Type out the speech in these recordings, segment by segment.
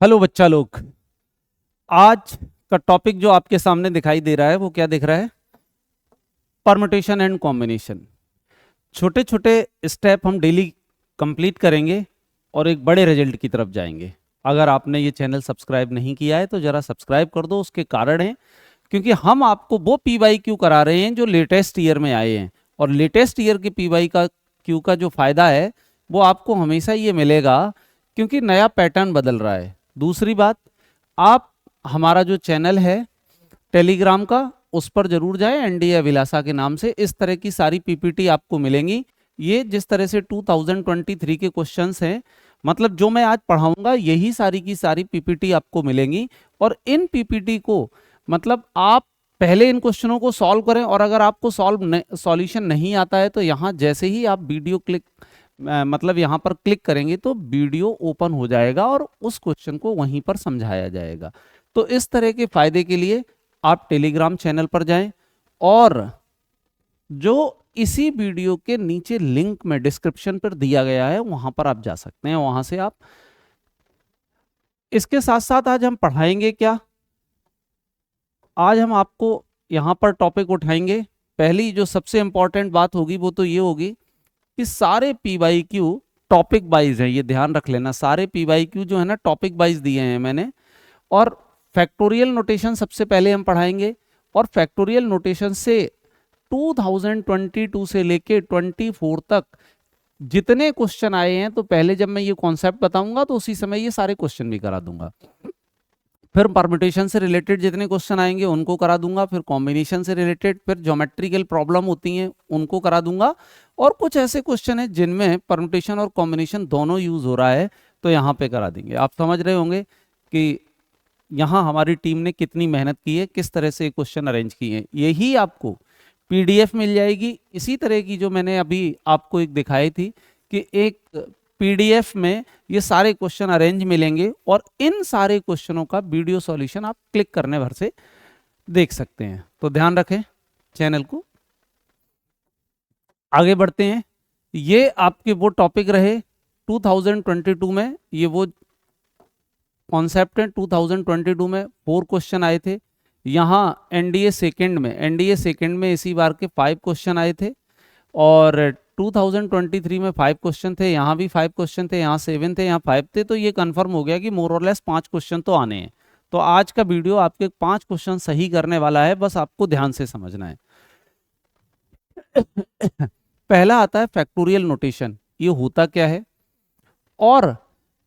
Hello बच्चा लोग। आज का टॉपिक जो आपके सामने दिखाई दे रहा है वो क्या दिख रहा है? Permutation and combination. छोटे छोटे स्टेप हम डेली कंप्लीट करेंगे और एक बड़े रिजल्ट की तरफ जाएंगे। अगर आपने ये चैनल सब्सक्राइब नहीं किया है तो जरा सब्सक्राइब कर दो। उसके कारण है क्योंकि हम आपको वो PYQ करा रहे हैं जो लेटेस्ट ईयर में आए हैं, और लेटेस्ट ईयर के PYQ का जो फायदा है वो आपको हमेशा ये मिलेगा क्योंकि नया पैटर्न बदल रहा है। दूसरी बात, आप हमारा जो चैनल है टेलीग्राम का, उस पर जरूर जाएं, एनडीए अभिलाषा के नाम से। इस तरह की सारी पीपीटी आपको मिलेंगी। ये जिस तरह से 2023 के क्वेश्चंस हैं, मतलब जो मैं आज पढ़ाऊंगा यही सारी की सारी पीपीटी आपको मिलेंगी। और इन पीपीटी को मतलब आप पहले इन क्वेश्चनों को सॉल्व करें, और अगर आपको सॉल्यूशन नहीं आता है तो यहाँ जैसे ही आप वीडियो क्लिक मतलब यहाँ पर क्लिक करेंगे तो वीडियो ओपन हो जाएगा और उस क्वेश्चन को वहीं पर समझाया जाएगा। तो इस तरह के फायदे के लिए आप टेलीग्राम चैनल पर जाएं, और जो इसी वीडियो के नीचे लिंक में डिस्क्रिप्शन पर दिया गया है वहां पर आप जा सकते हैं, वहां से आप। इसके साथ साथ आज हम पढ़ाएंगे क्या? आज हम आपको यहां पर टॉपिक उठाएंगे। पहली जो सबसे इंपॉर्टेंट बात होगी वो तो ये होगी कि सारे PYQ टॉपिक वाइज है, ये ध्यान रख लेना। सारे PYQ जो है ना टॉपिक वाइज दिए हैं मैंने। और फैक्टोरियल नोटेशन सबसे पहले हम पढ़ाएंगे, और फैक्टोरियल नोटेशन से 2022 से लेके 24 तक जितने क्वेश्चन आए हैं, तो पहले जब मैं ये कॉन्सेप्ट बताऊंगा तो उसी समय ये सारे क्वेश्चन भी करा दूंगा। फिर परम्यूटेशन से रिलेटेड जितने क्वेश्चन आएंगे उनको करा दूंगा, फिर कॉम्बिनेशन से रिलेटेड, फिर ज्योमेट्रिकल प्रॉब्लम होती हैं उनको करा दूंगा, और कुछ ऐसे क्वेश्चन हैं जिनमें परम्यूटेशन और कॉम्बिनेशन दोनों यूज हो रहा है तो यहाँ पे करा देंगे। आप समझ रहे होंगे कि यहाँ हमारी टीम ने कितनी मेहनत की है, किस तरह से क्वेश्चन अरेंज किए हैं। यही आपको PDF मिल जाएगी इसी तरह की जो मैंने अभी आपको एक दिखाई थी कि एक PDF में ये सारे क्वेश्चन अरेंज मिलेंगे, और इन सारे क्वेश्चनों का वीडियो सॉल्यूशन आप क्लिक करने भर से देख सकते हैं। तो ध्यान रखें चैनल को। आगे बढ़ते हैं। ये आपके वो टॉपिक रहे 2022 में, ये वो कॉन्सेप्ट है। 2022 में 4 क्वेश्चन आए थे। यहाँ एनडीए सेकेंड में इसी बार के 5 क्वेश्चन आए थे, और 2023 में 5 क्वेश्चन थे। यहाँ भी 5 क्वेश्चन थे, यहाँ 7 थे, यहाँ 5 थे। तो ये कंफर्म हो गया कि मोर और लेस 5 क्वेश्चन तो आने हैं। तो आज का वीडियो आपके 5 क्वेश्चन सही करने वाला है, बस आपको ध्यान से समझना है। पहला आता है फैक्टोरियल नोटेशन। ये होता क्या है, और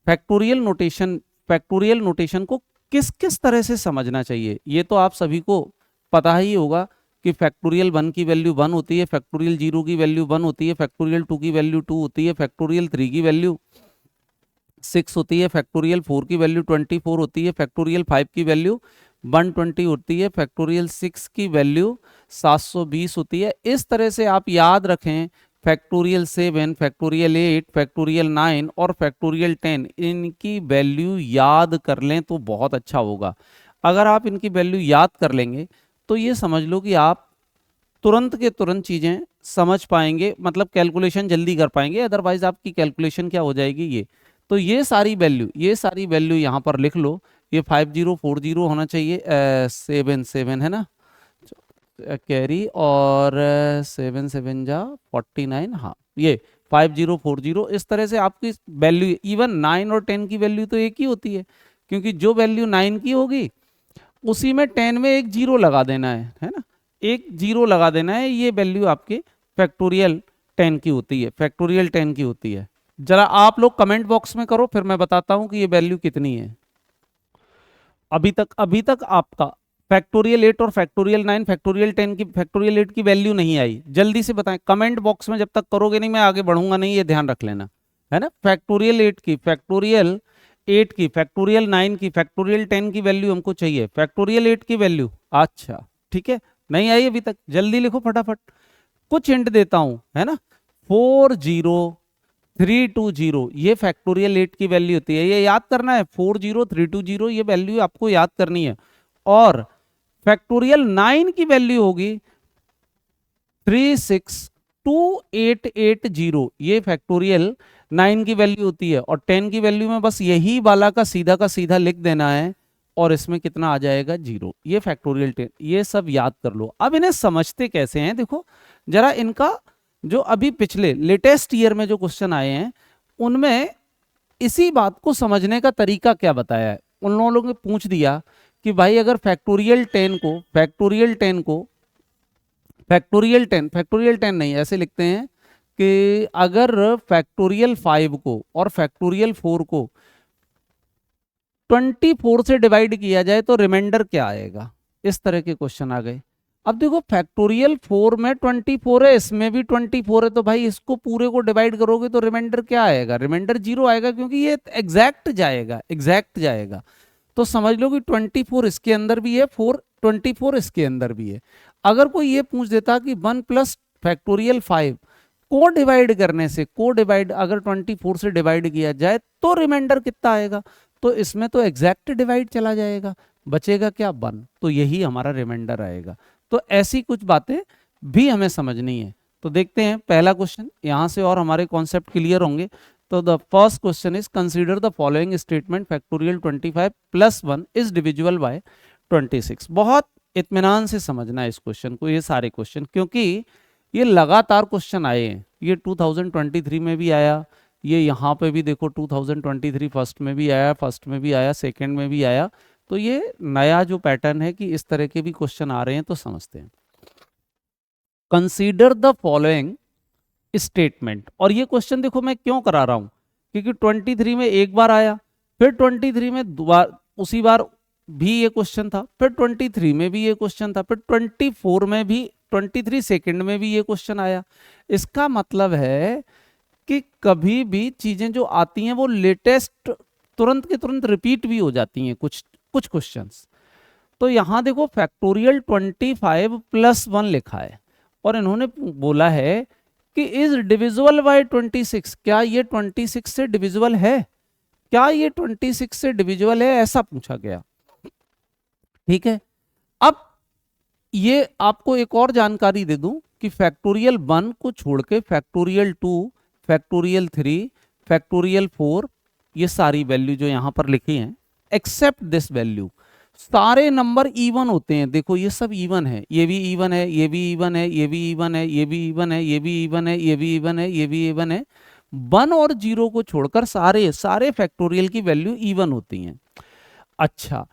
फैक्टोरियल नोटेशन को किस किस तरह से समझना चाहिए, ये तो आप सभी को पता ही होगा कि फैक्टोरियल 1 की वैल्यू 1 होती है, फैक्टोरियल 0 की वैल्यू 1 होती है, फैक्टोरियल 2 की वैल्यू 2 होती है, फैक्टोरियल 3 की वैल्यू 6 होती है, फैक्टोरियल 4 की वैल्यू 24 होती है, फैक्टोरियल 5 की वैल्यू 120 होती है, फैक्टोरियल 6 की वैल्यू 720 होती है। इस तरह से आप याद रखें फैक्टोरियल 7, फैक्टोरियल 8, फैक्टोरियल 9 और फैक्टोरियल 10, इनकी वैल्यू याद कर लें तो बहुत अच्छा होगा। अगर आप इनकी वैल्यू याद कर लेंगे तो ये समझ लो कि आप तुरंत के तुरंत चीजें समझ पाएंगे, मतलब कैलकुलेशन जल्दी कर पाएंगे। अदरवाइज आपकी कैलकुलेशन क्या हो जाएगी, ये तो ये सारी वैल्यू यहाँ पर लिख लो। ये 5040 होना चाहिए, 7 है ना कैरी, और 7 7 जा 49, हाँ ये 5040। इस तरह से आपकी वैल्यू, इवन 9 और 10 की वैल्यू तो एक ही होती है, क्योंकि जो वैल्यू 9 की होगी उसी में 10 में एक जीरो लगा देना है ना, एक जीरो लगा देना है। ये वैल्यू आपके फैक्टोरियल 10 की होती है, फैक्टोरियल 10 की होती है। जरा आप लोग कमेंट बॉक्स में करो, फिर मैं बताता हूं कि ये वैल्यू कितनी है। अभी तक आपका फैक्टोरियल 8 और फैक्टोरियल 9, फैक्टोरियल 10 की, फैक्टोरियल 8 की वैल्यू नहीं आई। जल्दी से बताएं कमेंट बॉक्स में, जब तक करोगे नहीं मैं आगे बढ़ूंगा नहीं, ये ध्यान रख लेना है ना। फैक्टोरियल 8 की, फैक्टोरियल 8 की, फैक्टोरियल 9 की, फैक्टोरियल 10 की वैल्यू हमको चाहिए। फैक्टोरियल 8 की वैल्यू, अच्छा ठीक है, नहीं आई अभी तक, जल्दी लिखो फटाफट। कुछ हिंट देता हूं है ना, 40320 ये फैक्टोरियल 8 की वैल्यू होती है, ये याद करना है। 40320 ये वैल्यू आपको याद करनी है। और फैक्टोरियल 9 की वैल्यू होगी 36280, ये फैक्टोरियल 9 की वैल्यू होती है, और 10 की वैल्यू में बस यही वाला का सीधा लिख देना है, और इसमें कितना आ जाएगा 0। ये फैक्टोरियल 10, ये सब याद कर लो। अब इन्हें समझते कैसे हैं, देखो जरा इनका जो अभी पिछले लेटेस्ट ईयर में जो क्वेश्चन आए हैं उनमें इसी बात को समझने का तरीका क्या बताया है। उन लोगों ने पूछ दिया कि भाई अगर फैक्टोरियल 10 नहीं, ऐसे लिखते हैं कि अगर फैक्टोरियल 5 को और फैक्टोरियल 4 को 24 से डिवाइड किया जाए तो रिमाइंडर क्या आएगा। इस तरह के क्वेश्चन आ गए। अब देखो फैक्टोरियल 4 में 24 है, इसमें भी 24 है, तो भाई इसको पूरे को डिवाइड करोगे तो रिमाइंडर क्या आएगा, रिमाइंडर 0 आएगा, क्योंकि ये एग्जैक्ट जाएगा। तो समझ लो कि 24 इसके अंदर भी है, 24 इसके अंदर भी है। अगर कोई ये पूछ देता कि 1 प्लस फैक्टोरियल 5 को डिवाइड अगर 24 से डिवाइड किया जाए तो रिमाइंडर कितना आएगा, तो इसमें तो एग्जैक्ट डिवाइड चला जाएगा, बचेगा क्या 1, तो यही हमारा रिमाइंडर आएगा। तो ऐसी कुछ बातें भी हमें समझनी है। तो देखते हैं पहला क्वेश्चन, यहां से और हमारे कॉन्सेप्ट क्लियर होंगे। तो the first question is consider the following statement factorial 25 plus 1 is divisible by 26। बहुत इत्मीनान से समझना है इस क्वेश्चन को, ये सारे क्वेश्चन, क्योंकि ये लगातार क्वेश्चन आए हैं। ये 2023 में भी आया, ये यहाँ पे भी देखो 2023 फर्स्ट में भी आया, सेकंड में भी आया। तो ये नया जो पैटर्न है कि इस तरह के भी क्वेश्चन आ रहे हैं, तो समझते हैं। कंसीडर द फॉलोइंग स्टेटमेंट, और ये क्वेश्चन देखो मैं क्यों करा रहा हूं, क्योंकि 23 में एक बार आया, फिर 23 में उसी बार भी ये क्वेश्चन था, फिर 23 में भी ये क्वेश्चन था, फिर 24 में भी, 23 सेकंड में भी ये क्वेश्चन आया। इसका मतलब है कि कभी भी चीजें जो आती हैं वो लेटेस्ट तुरंत के तुरंत रिपीट भी हो जाती हैं कुछ कुछ क्वेश्चंस। तो यहां देखो फैक्टोरियल 25 प्लस 1 लिखा है, और इन्होंने बोला है कि इज डिविजिबल बाय 26, क्या ये 26 से डिविजिबल है, ऐसा पूछा गया। ठीक है, अब ये आपको एक और जानकारी दे दूं कि फैक्टोरियल 1 को छोड़ के फैक्टोरियल 2, फैक्टोरियल 3, फैक्टोरियल 4, ये सारी वैल्यू जो यहां पर लिखी हैं, एक्सेप्ट दिस वैल्यू, सारे नंबर इवन होते हैं। देखो ये सब इवन है, ये भी इवन है, ये भी इवन है, ये भी इवन है, ये भी इवन है, ये भी इवन है, ये भी इवन है, ये भी इवन है। 1 और 0 को छोड़कर सारे फैक्टोरियल की वैल्यू इवन होती हैं। अच्छा,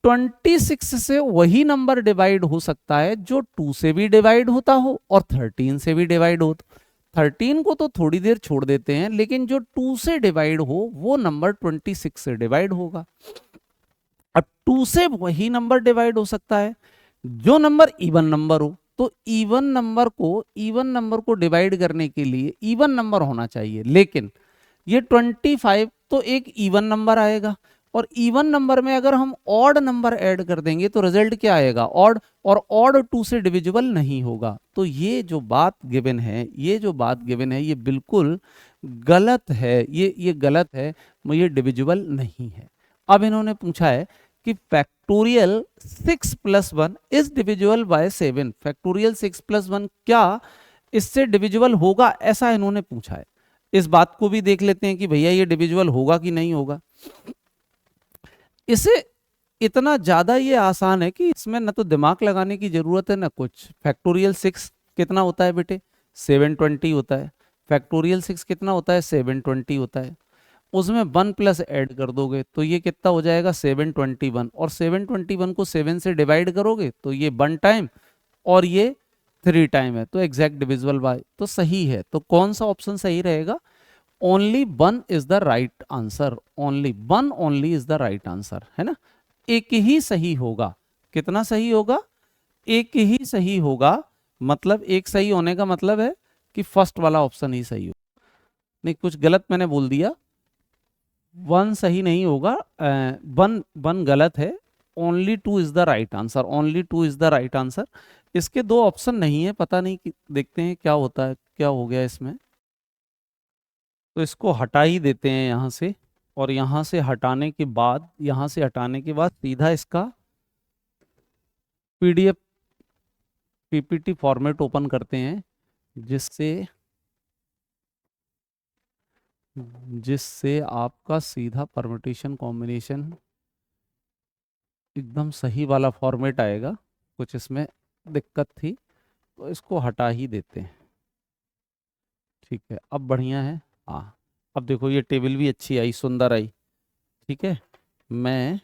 26 से वही नंबर डिवाइड हो सकता है जो 2 से भी डिवाइड होता हो और 13 से भी डिवाइड हो। 13 को तो थोड़ी देर छोड़ देते हैं, लेकिन जो 2 से डिवाइड हो वो नंबर 26 से डिवाइड होगा। अब 2 से वही नंबर डिवाइड हो सकता है जो नंबर इवन नंबर हो, तो इवन नंबर को डिवाइड करने के लिए इवन नंबर होना चाहिए, लेकिन ये 25 तो एक इवन नंबर आएगा, और इवन नंबर में अगर हम ऑड नंबर ऐड कर देंगे तो रिजल्ट क्या आएगा, ऑड, और ऑड 2 से डिविजिबल नहीं होगा। तो ये जो बात गिवन है, ये बिल्कुल गलत है, ये गलत है, ये डिविजिबल नहीं है। अब इन्होंने पूछा है कि factorial 6 plus 1 is divisible by 7, factorial 6 plus 1 क्या इससे डिविजिबल होगा, ऐसा इन्होंने पूछा है। इस बात को भी देख लेते हैं कि भैया ये डिविजिबल होगा कि नहीं होगा। इसे इतना ज्यादा ये आसान है कि इसमें ना तो दिमाग लगाने की जरूरत है ना कुछ। फैक्टोरियल 6 कितना होता है बेटे, 720 होता है। फैक्टोरियल 6 कितना होता है, 720 होता है। उसमें 1 प्लस ऐड कर दोगे तो ये कितना हो जाएगा, 721, और 721 को 7 से डिवाइड करोगे तो ये 1 टाइम और ये 3 टाइम है, तो एग्जैक्ट डिविजिबल बाय, तो सही है। तो कौन सा ऑप्शन सही रहेगा, only 1 is the right answer, only 1 only is the right answer, है ना। एक ही सही होगा, कितना सही होगा, एक ही सही होगा, मतलब एक सही होने का मतलब है कि फर्स्ट वाला ऑप्शन ही सही हो। नहीं, कुछ गलत मैंने बोल दिया, 1 सही नहीं होगा, 1 गलत है, only 2 is the right answer, only 2 is the right answer. इसके 2 ऑप्शन नहीं है, पता नहीं देखते हैं क्या होता है, क्या हो गया इसमें। तो इसको हटा ही देते हैं यहाँ से, और यहाँ से हटाने के बाद सीधा इसका पीडीएफ पीपीटी फॉर्मेट ओपन करते हैं, जिससे जिससे आपका सीधा परम्यूटेशन कॉम्बिनेशन एकदम सही वाला फॉर्मेट आएगा। कुछ इसमें दिक्कत थी तो इसको हटा ही देते हैं। ठीक है, अब बढ़िया है। हाँ, अब देखो ये टेबल भी अच्छी आई, सुंदर आई। ठीक है, मैं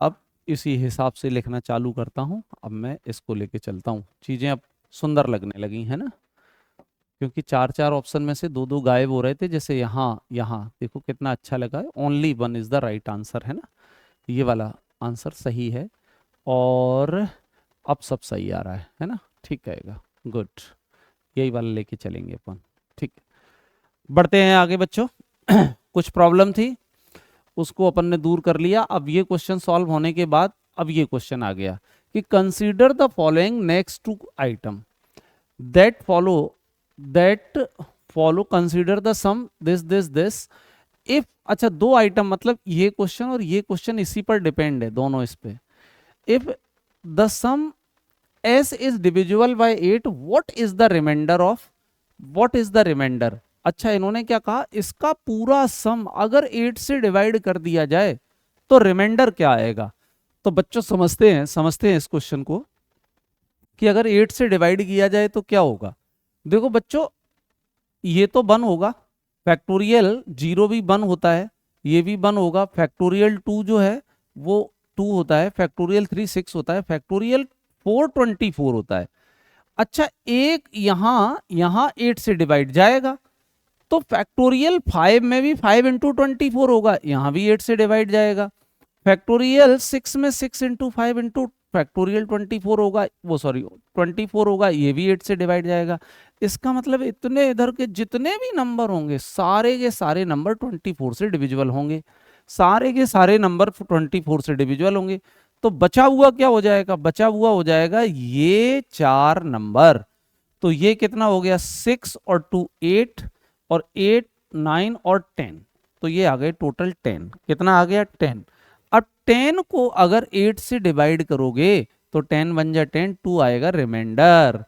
अब इसी हिसाब से लिखना चालू करता हूँ। अब मैं इसको लेके चलता हूँ, चीज़ें अब सुंदर लगने लगी है ना, क्योंकि चार चार ऑप्शन में से दो दो गायब हो रहे थे। जैसे यहाँ यहाँ देखो कितना अच्छा लगा है, only one is the right answer, है ना, ये वाला आंसर सही है। और अब सब सही आ रहा है ना, ठीक रहेगा, गुड, यही वाला लेके चलेंगे अपन। ठीक, बढ़ते हैं आगे बच्चों। कुछ प्रॉब्लम थी, उसको अपन ने दूर कर लिया। अब ये क्वेश्चन सॉल्व होने के बाद अब ये क्वेश्चन आ गया कि consider the following next two item that follow, that follow consider the sum this if. अच्छा, दो आइटम, मतलब ये क्वेश्चन और ये क्वेश्चन इसी पर डिपेंड है, दोनों इस पे। If the sum s is divisible by 8, what is the remainder of, what is the remainder। अच्छा, इन्होंने क्या कहा, इसका पूरा सम अगर 8 से डिवाइड कर दिया जाए तो रिमाइंडर क्या आएगा। तो बच्चों समझते हैं इस क्वेश्चन को कि अगर 8 से डिवाइड किया जाए तो क्या होगा। देखो बच्चों, ये तो 1 होगा, फैक्टोरियल 0 भी 1 होता है, ये भी 1 होगा, फैक्टोरियल 2 जो है वो 2 होता है, फैक्टोरियल 3 6 होता है, फैक्टोरियल 4 24 होता है। अच्छा, एक यहां 8 से डिवाइड जाएगा तो फैक्टोरियल 5 में भी 5 इंटू 24 होगा, यहां भी 8 से डिवाइड जाएगा। फैक्टोरियल 6 में 6 इंटू 5 इंटू फैक्टोरियल 24 होगा, वो सॉरी 24 होगा, ये भी 8 से डिवाइड जाएगा। इसका मतलब इतने इधर के जितने भी नंबर होंगे सारे के सारे नंबर 24 से डिविजिबल होंगे, सारे के सारे नंबर 24 से डिविजिबल होंगे। तो बचा हुआ क्या हो जाएगा, बचा हुआ हो जाएगा ये 4 नंबर। तो ये कितना हो गया, 6 और 2 8, और 8 9 और 10, तो ये आ गए टोटल 10। कितना आ गया, 10। अब 10 को अगर 8 से डिवाइड करोगे तो 10 बन जाए 10, 2 आएगा रिमाइंडर,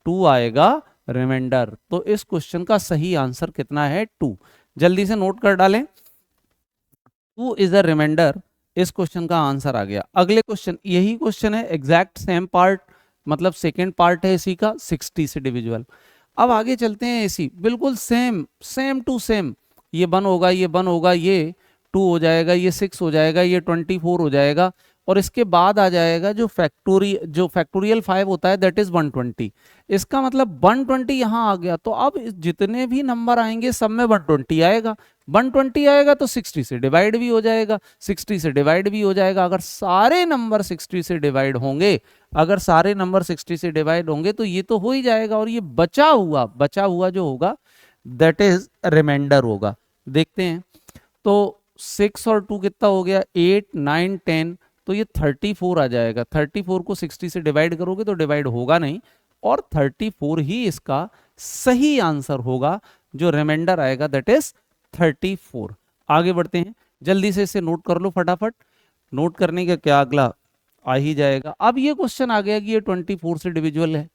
2 आएगा रिमाइंडर। तो इस क्वेश्चन का सही आंसर कितना है, 2। जल्दी से नोट कर डालें, 2 इज द रिमाइंडर। इस क्वेश्चन का आंसर आ गया। अगले क्वेश्चन, यही क्वेश्चन है, एग्जैक्ट सेम पार्ट, मतलब सेकेंड पार्ट है इसी का, 60 से डिविजिबल। अब आगे चलते हैं, इसी बिल्कुल सेम सेम टू सेम, ये 1 होगा, ये 1 होगा, ये 2 हो जाएगा, ये 6 हो जाएगा, ये 24 हो जाएगा, और इसके बाद आ जाएगा जो फैक्टोरियल 5 होता है दैट इज 120। इसका मतलब 120 यहाँ आ गया, तो अब जितने भी नंबर आएंगे सब में 120 आएगा। 120 आएगा तो 60 से डिवाइड भी हो जाएगा, 60 से डिवाइड भी हो जाएगा। अगर सारे नंबर 60 से डिवाइड होंगे, अगर सारे नंबर 60 से डिवाइड होंगे तो ये तो हो ही जाएगा, और ये बचा हुआ जो होगा दैट इज रिमाइंडर होगा। देखते हैं, तो 6 और 2 कितना हो गया, 8 9 10, तो ये 34 आ जाएगा। 34 को 60 से डिवाइड करोगे तो डिवाइड होगा नहीं, और 34 ही इसका सही आंसर होगा। जो रिमाइंडर आएगा दैट इज 34। आगे बढ़ते हैं, जल्दी से इसे नोट कर लो फटाफट। नोट करने का क्या, अगला आ ही जाएगा। अब ये क्वेश्चन आ गया कि ये 24 से डिविजिबल है,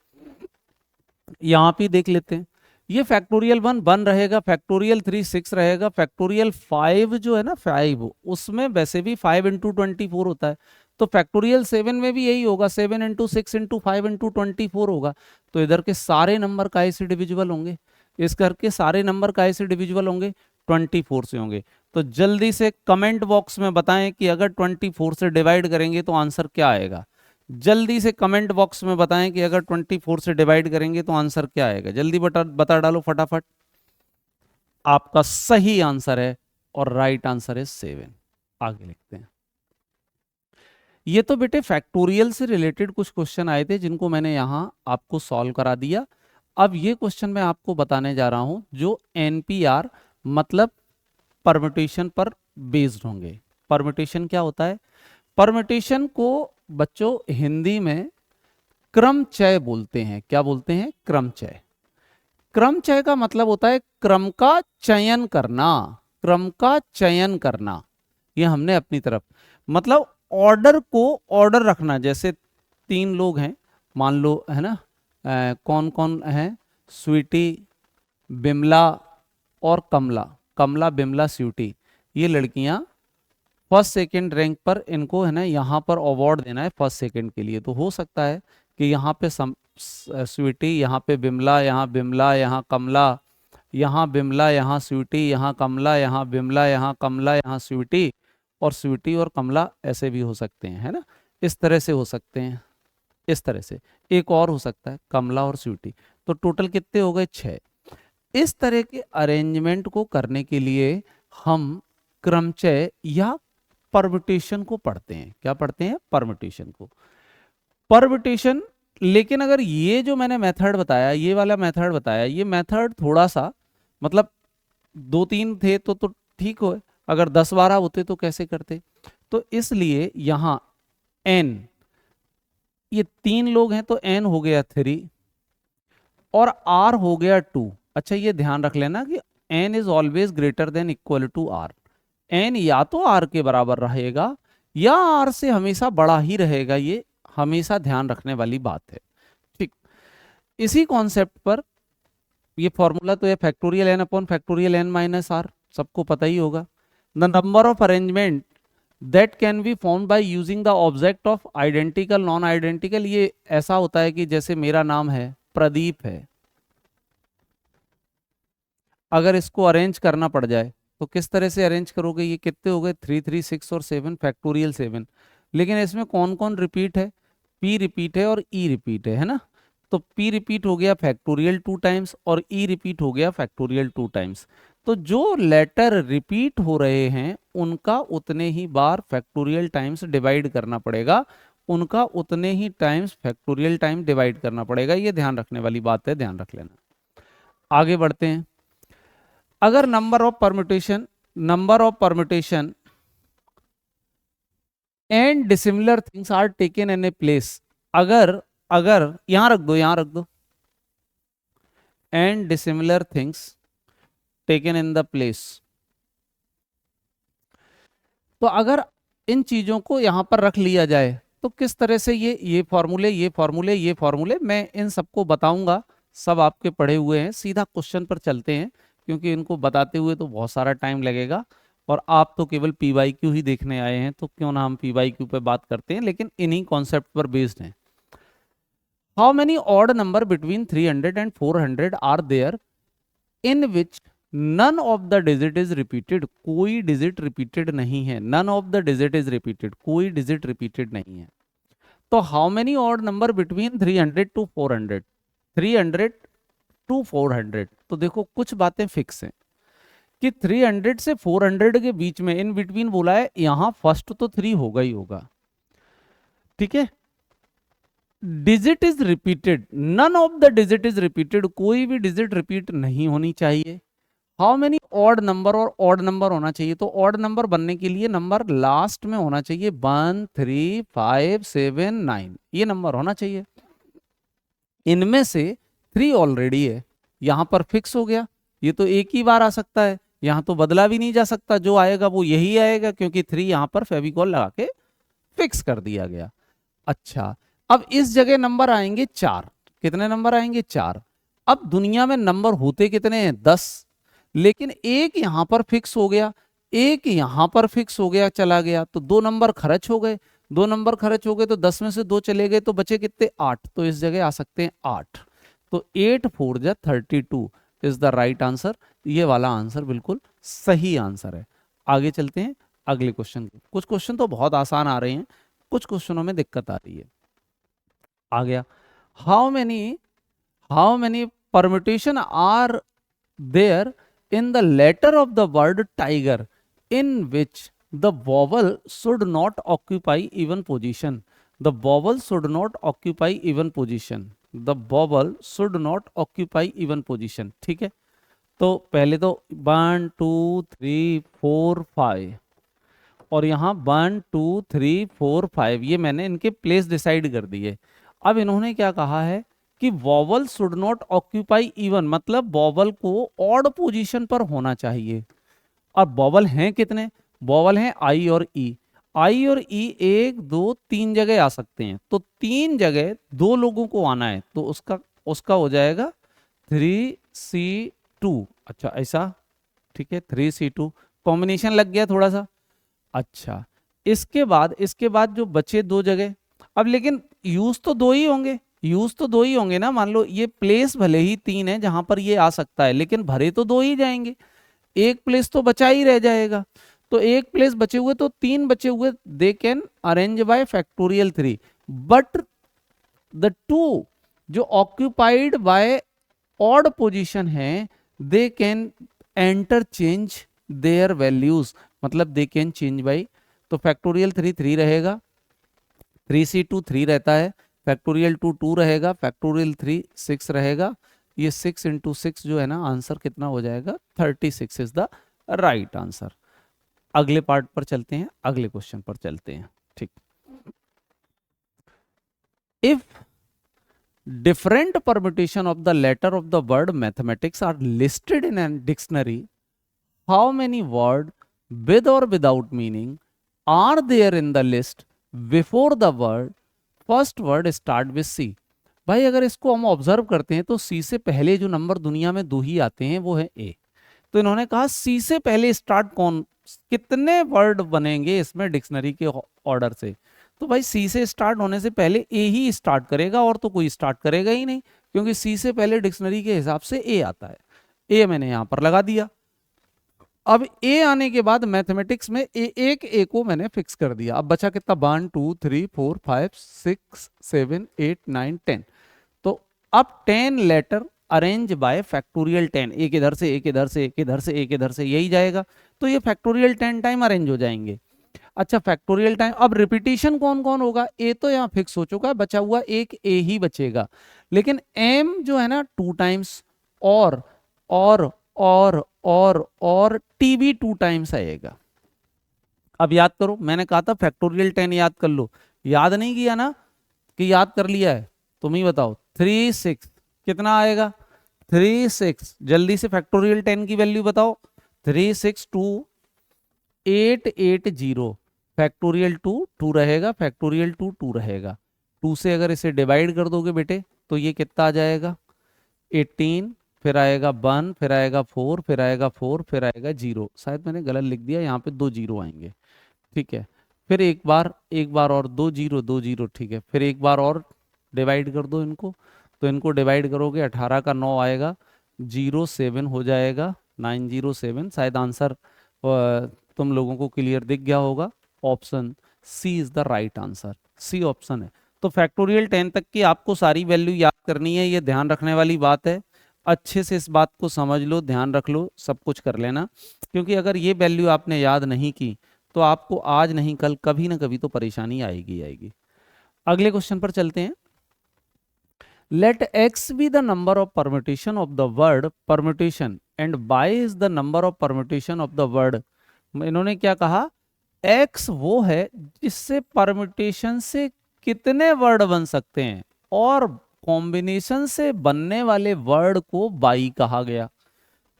यहां पे देख लेते हैं। ये फैक्टोरियल 1 1 रहेगा, फैक्टोरियल 3 6 रहेगा, फैक्टोरियल 5 जो है ना 5, उसमें वैसे भी 5 इंटू 24 होता है, तो फैक्टोरियल 7 में भी यही होगा, 7 इंटू 6 इंटू 5 इंटू 24 होगा। तो इधर के सारे नंबर काय से डिविजिबल होंगे, इस घर के सारे नंबर काय से डिविजिबल होंगे, 24 से होंगे। तो जल्दी से कमेंट बॉक्स में बताएं कि अगर 24 से डिवाइड करेंगे तो आंसर क्या आएगा। जल्दी से कमेंट बॉक्स में बताएं कि अगर 24 से डिवाइड करेंगे तो आंसर क्या आएगा, जल्दी बता डालो फटाफट। आपका सही आंसर है, और राइट आंसर है 7। आगे लिखते हैं। ये तो बेटे फैक्टोरियल से रिलेटेड कुछ क्वेश्चन आए थे जिनको मैंने यहां आपको सॉल्व करा दिया। अब ये क्वेश्चन मैं आपको बताने जा रहा हूं जो एनपीआर मतलब परम्यूटेशन पर बेस्ड होंगे। परम्यूटेशन क्या होता है, परम्यूटेशन को बच्चों हिंदी में क्रमचय बोलते हैं। क्या बोलते हैं, क्रमचय। क्रमचय का मतलब होता है क्रम का चयन करना, क्रम का चयन करना। ये हमने अपनी तरफ, मतलब ऑर्डर को ऑर्डर रखना। जैसे 3 लोग हैं मान लो, है ना, कौन कौन है, स्वीटी, बिमला और कमला, कमला, बिमला, स्वीटी, ये लड़कियां फर्स्ट सेकंड रैंक पर, इनको है ना यहाँ पर अवार्ड देना है फर्स्ट सेकंड के लिए। तो हो सकता है कि यहाँ पे स्वीटी, यहाँ पे बिमला, यहाँ बिमला, यहाँ कमला, यहाँ बिमला, यहाँ स्वीटी, यहाँ कमला, यहाँ बिमला, यहाँ कमला, यहाँ स्वीटी, और स्वीटी और कमला ऐसे भी हो सकते हैं, है ना, इस तरह से हो सकते हैं, इस तरह से। एक और हो सकता है कमला और स्वीटी। तो टोटल कितने हो गए? 6। इस तरह के अरेंजमेंट को करने के लिए हम क्रमचय या परम्यूटेशन को पढ़ते हैं। क्या पढ़ते हैं? परम्यूटेशन को, परम्यूटेशन। लेकिन अगर ये जो मैंने मेथड बताया, ये वाला मेथड बताया, ये मेथड थोड़ा सा मतलब 2-3 थे तो ठीक हो, अगर 10-12 होते तो कैसे करते? तो इसलिए यहां n, ये 3 लोग हैं तो n हो गया 3 और r हो गया 2। अच्छा, ये ध्यान रख लेना कि n is always greater than equal to r। n या तो r के बराबर रहेगा या r से हमेशा बड़ा ही रहेगा, ये हमेशा ध्यान रखने वाली बात है। ठीक, इसी कॉन्सेप्ट पर ये फॉर्मूला तो है factorial n upon factorial n minus r, सबको पता ही होगा। The number of arrangement that can be formed by using the object of identical non identical. ये ऐसा होता है कि जैसे मेरा नाम है प्रदीप है, अगर इसको अरेंज करना पड़ जाए तो किस तरह से अरेंज करोगे? ये कितने हो गए? 3, 3, 6 और 7, फैक्टोरियल 7। लेकिन इसमें कौन कौन रिपीट है? p रिपीट है और e रिपीट है ना। तो p रिपीट हो गया फैक्टोरियल 2 टाइम्स और e रिपीट हो गया फैक्टोरियल 2 टाइम्स। तो जो लेटर रिपीट हो रहे हैं उनका उतने ही बार फैक्टोरियल टाइम्स डिवाइड करना पड़ेगा, उनका उतने ही टाइम्स फैक्टोरियल टाइम डिवाइड करना पड़ेगा। ये ध्यान रखने वाली बात है, ध्यान रख लेना। आगे बढ़ते हैं। अगर number of permutation and dissimilar things are taken in a place, अगर यहां रख दो and dissimilar things taken in the place, तो अगर इन चीजों को यहां पर रख लिया जाए तो किस तरह से ये फॉर्मूले मैं इन सबको बताऊंगा, सब आपके पढ़े हुए हैं। सीधा क्वेश्चन पर चलते हैं क्योंकि इनको बताते हुए तो बहुत सारा टाइम लगेगा और आप तो केवल PYQ ही देखने आए हैं, तो क्यों ना हम PYQ पे बात करते हैं, लेकिन इन्हीं कॉन्सेप्ट पर बेस्ड हैं। How many odd number between 300 and 400 are there in which none of the digit is repeated? कोई डिजिट रिपीटेड नहीं है। None of the digit is repeated, कोई डिजिट रिपीटेड नहीं है। तो how many odd number between 300 to 400? 300 to 400। तो देखो कुछ बातें फिक्स हैं कि 300 से 400 के बीच में, इन बिटवीन बोला है, यहां फर्स्ट तो 3 होगा ही होगा, ठीक है। Digit is repeated, none of the digit is repeated, कोई भी डिजिट रिपीट नहीं होनी चाहिए। हाउ मेनी ऑड नंबर, और ऑड नंबर होना चाहिए, तो ऑड नंबर बनने के लिए नंबर लास्ट में होना चाहिए 1, 3, 5, 7, 9, ये नंबर होना चाहिए। इनमें से 3 ऑलरेडी है, यहां पर फिक्स हो गया, ये तो एक ही बार आ सकता है, यहां तो बदला भी नहीं जा सकता, जो आएगा वो यही आएगा क्योंकि 3 यहां पर फेविकॉल लगा के फिक्स कर दिया गया। अच्छा, अब इस जगह नंबर आएंगे 4। कितने नंबर आएंगे? 4। अब दुनिया में नंबर होते कितने हैं? 10, लेकिन एक यहां पर फिक्स हो गया, एक यहां पर फिक्स हो गया, चला गया, तो 2 नंबर खर्च हो गए। 2 नंबर खर्च हो गए तो 10 में से 2 चले गए, तो बचे कितने? 8। तो इस जगह आ सकते हैं 8। तो 8 4 जा 32 इज द राइट आंसर। ये वाला आंसर बिल्कुल सही आंसर है। आगे चलते हैं अगले क्वेश्चन। कुछ क्वेश्चन तो बहुत आसान आ रहे हैं, कुछ क्वेश्चनों में दिक्कत आ रही है। आ गया, how many permutation are there in the letter of the word tiger in which the vowel should not occupy even position? The vowel should not occupy even position, the vowel should not occupy even position। ठीक है, तो पहले तो 1 2 3 4 5 और यहाँ 1 2 3 4 5, ये मैंने इनके प्लेस डिसाइड कर दिए। अब इन्होंने क्या कहा है कि vowel should not occupy even, मतलब वॉवल को ऑड पोजीशन पर होना चाहिए। अब वॉवल हैं कितने? वॉवल हैं आई और ई। आई और ई 1 2 3 जगह आ सकते हैं, तो 3 जगह 2 लोगों को आना है, तो उसका हो जाएगा 3C2। अच्छा, ऐसा ठीक है 3C2 कॉम्बिनेशन लग गया थोड़ा सा। अच्छा इसके बाद जो बचे दो जगह, अब लेकिन यूज तो दो ही होंगे, यूज तो दो ही होंगे ना। मान लो ये प्लेस भले ही तीन है जहां पर ये आ सकता है, लेकिन भरे तो दो ही जाएंगे, एक प्लेस तो बचा ही रह जाएगा। तो एक प्लेस बचे हुए तो तीन बचे हुए, they can arrange by factorial 3, but the two जो ऑक्यूपाइड बाय ऑड पोजीशन है they can enter change their values, मतलब दे कैन चेंज बाय। तो फैक्टोरियल 3 3 रहेगा, 3C2 3 रहता है, फैक्टोरियल 2 2 रहेगा, फैक्टोरियल 3 6 रहेगा। ये 6 इंटू 6 जो है ना आंसर कितना हो जाएगा 36 इज द राइट आंसर। अगले पार्ट पर चलते हैं, अगले क्वेश्चन पर चलते हैं। ठीक, if different permutation of the letter of the word mathematics are listed in a dictionary, how many words with or without meaning are there in the list before the word first word start with C? भाई अगर इसको हम observe करते हैं तो C से पहले जो नंबर दुनिया में दो ही आते हैं वो है A। तो इन्होंने कहा C से पहले स्टार्ट कौन, कितने वर्ड बनेंगे इसमें डिक्शनरी के ऑर्डर से। तो भाई सी से स्टार्ट होने से पहले ए ही स्टार्ट करेगा, और तो कोई स्टार्ट करेगा ही नहीं, क्योंकि सी से पहले डिक्शनरी के हिसाब से ए आता है। ए मैंने यहां पर लगा दिया। अब ए आने के बाद मैथमेटिक्स में एक ए को मैंने फिक्स कर दिया। अब बचा कितना 1 2 3 4 5 6 7 8 9 10। तो अब 10 लेटर अरेंज बाय फैक्टोरियल 10, एक इधर से एक इधर से एक इधर से एक इधर से, यही जाएगा। तो ये फैक्टोरियल 10 टाइम अरेंज हो जाएंगे। अच्छा फैक्टोरियल टाइम, अब रिपीटिशन कौन कौन होगा, ए तो यहाँ फिक्स हो चुका है, बचा हुआ एक ए ही बचेगा। लेकिन एम जो है ना 2 टाइम्स, और और और टी भी 2 टाइम्स आएगा। अब याद करो, मैंने कहा था फैक्टोरियल 10 याद कर लो, याद नहीं किया ना कि याद कर लिया है, तुम ही बताओ। 3 6 कितना आएगा 3 6, जल्दी से फैक्टोरियल 10 की वैल्यू बताओ। 3 6 2 8 8 0, फैक्टोरियल 2 2 रहेगा, फैक्टोरियल 2 2 रहेगा। 2 से अगर इसे डिवाइड कर दोगे बेटे तो ये कितना आ जाएगा 18, फिर आएगा 1, फिर आएगा 4, फिर आएगा 4, फिर आएगा 0। शायद मैंने गलत लिख दिया, यहाँ पे 2 0 आएंगे, ठीक है। फिर एक बार और 2 0 2 0, ठीक है। फिर एक बार और डिवाइड कर दो इनको, तो इनको डिवाइड करोगे 18 का 9 आएगा, 0 7 हो जाएगा, 907। शायद आंसर तुम लोगों को क्लियर दिख गया होगा। Option C is the right answer, C option है। तो फैक्टोरियल 10 तक की आपको सारी वैल्यू याद करनी है, ये ध्यान रखने वाली बात है। अच्छे से इस बात को समझ लो, ध्यान रख लो, सब कुछ कर लेना, क्योंकि अगर ये वैल्यू आपने याद नहीं की तो आपको आज नहीं कल कभी ना कभी तो परेशानी आएगी। अगले क्वेश्चन पर चलते हैं। Let x be the number of permutation of the word permutation and y is the number of permutation of the word. इन्होंने क्या कहा, x वो है जिससे परम्यूटेशन से कितने वर्ड बन सकते हैं, और कॉम्बिनेशन से बनने वाले वर्ड को y कहा गया,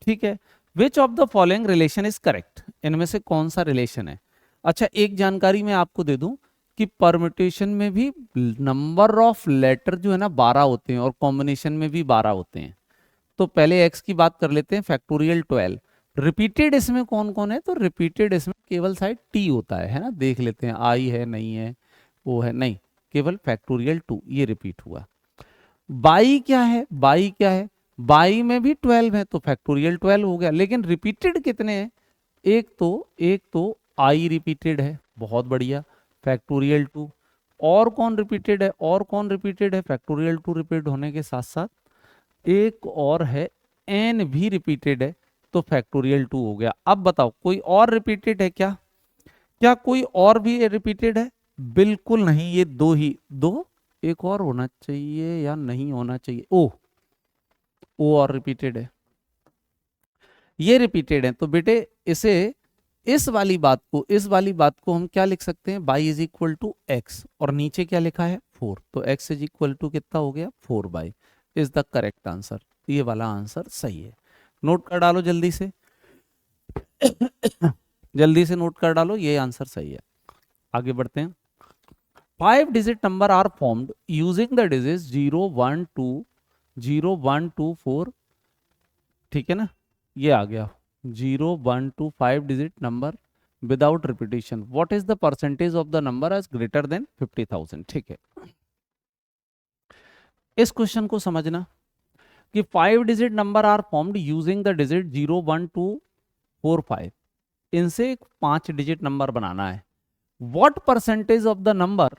ठीक है। Which of the following relation is correct, इनमें से कौन सा रिलेशन है। अच्छा एक जानकारी मैं आपको दे दूं कि परम्यूटेशन में भी नंबर ऑफ लेटर जो है ना 12 होते हैं, और कॉम्बिनेशन में भी 12 होते हैं। तो पहले x की बात कर लेते हैं, फैक्टोरियल 12। रिपीटेड इसमें कौन कौन है, तो रिपीटेड इसमें केवल साइड t होता है ना, देख लेते हैं i है नहीं है, वो है नहीं, केवल फैक्टोरियल 2 ये रिपीट हुआ। बाई क्या है, बाई क्या है, बाई में भी 12 है तो फैक्टोरियल 12 हो गया। लेकिन रिपीटेड कितने हैं, एक तो i रिपीटेड है, बहुत बढ़िया, फैक्टोरियल 2। और कौन रिपीटेड है, और कौन रिपीटेड है, फैक्टोरियल 2 रिपीट होने के साथ साथ एक और है n भी रिपीटेड है, तो फैक्टोरियल 2 हो गया। अब बताओ कोई और रिपीटेड है क्या, क्या कोई और भी रिपीटेड है, बिल्कुल नहीं, ये दो ही दो, एक और होना चाहिए या नहीं होना चाहिए, ओ और रिपीटेड है, ये रिपीटेड है। तो बेटे इसे इस वाली बात को हम क्या लिख सकते हैं, y is equal to x, और नीचे क्या लिखा है 4, तो x इज इक्वल टू कितना हो गया 4y is the correct answer. ये वाला आंसर सही है, नोट कर डालो जल्दी से जल्दी से नोट कर डालो, ये आंसर सही है। आगे बढ़ते हैं। 5 digit number are formed using the digit 0 1 2 4, ठीक है ना, ये आ गया 0 1 2 5 digit number without repetition, what is the percentage of the number as greater than 50,000। ठीक है, इस क्वेश्चन को समझना कि 5 digit number are formed using the digit 0 1 2 4 5, इनसे एक 5 डिजिट नंबर बनाना है। What percentage of the number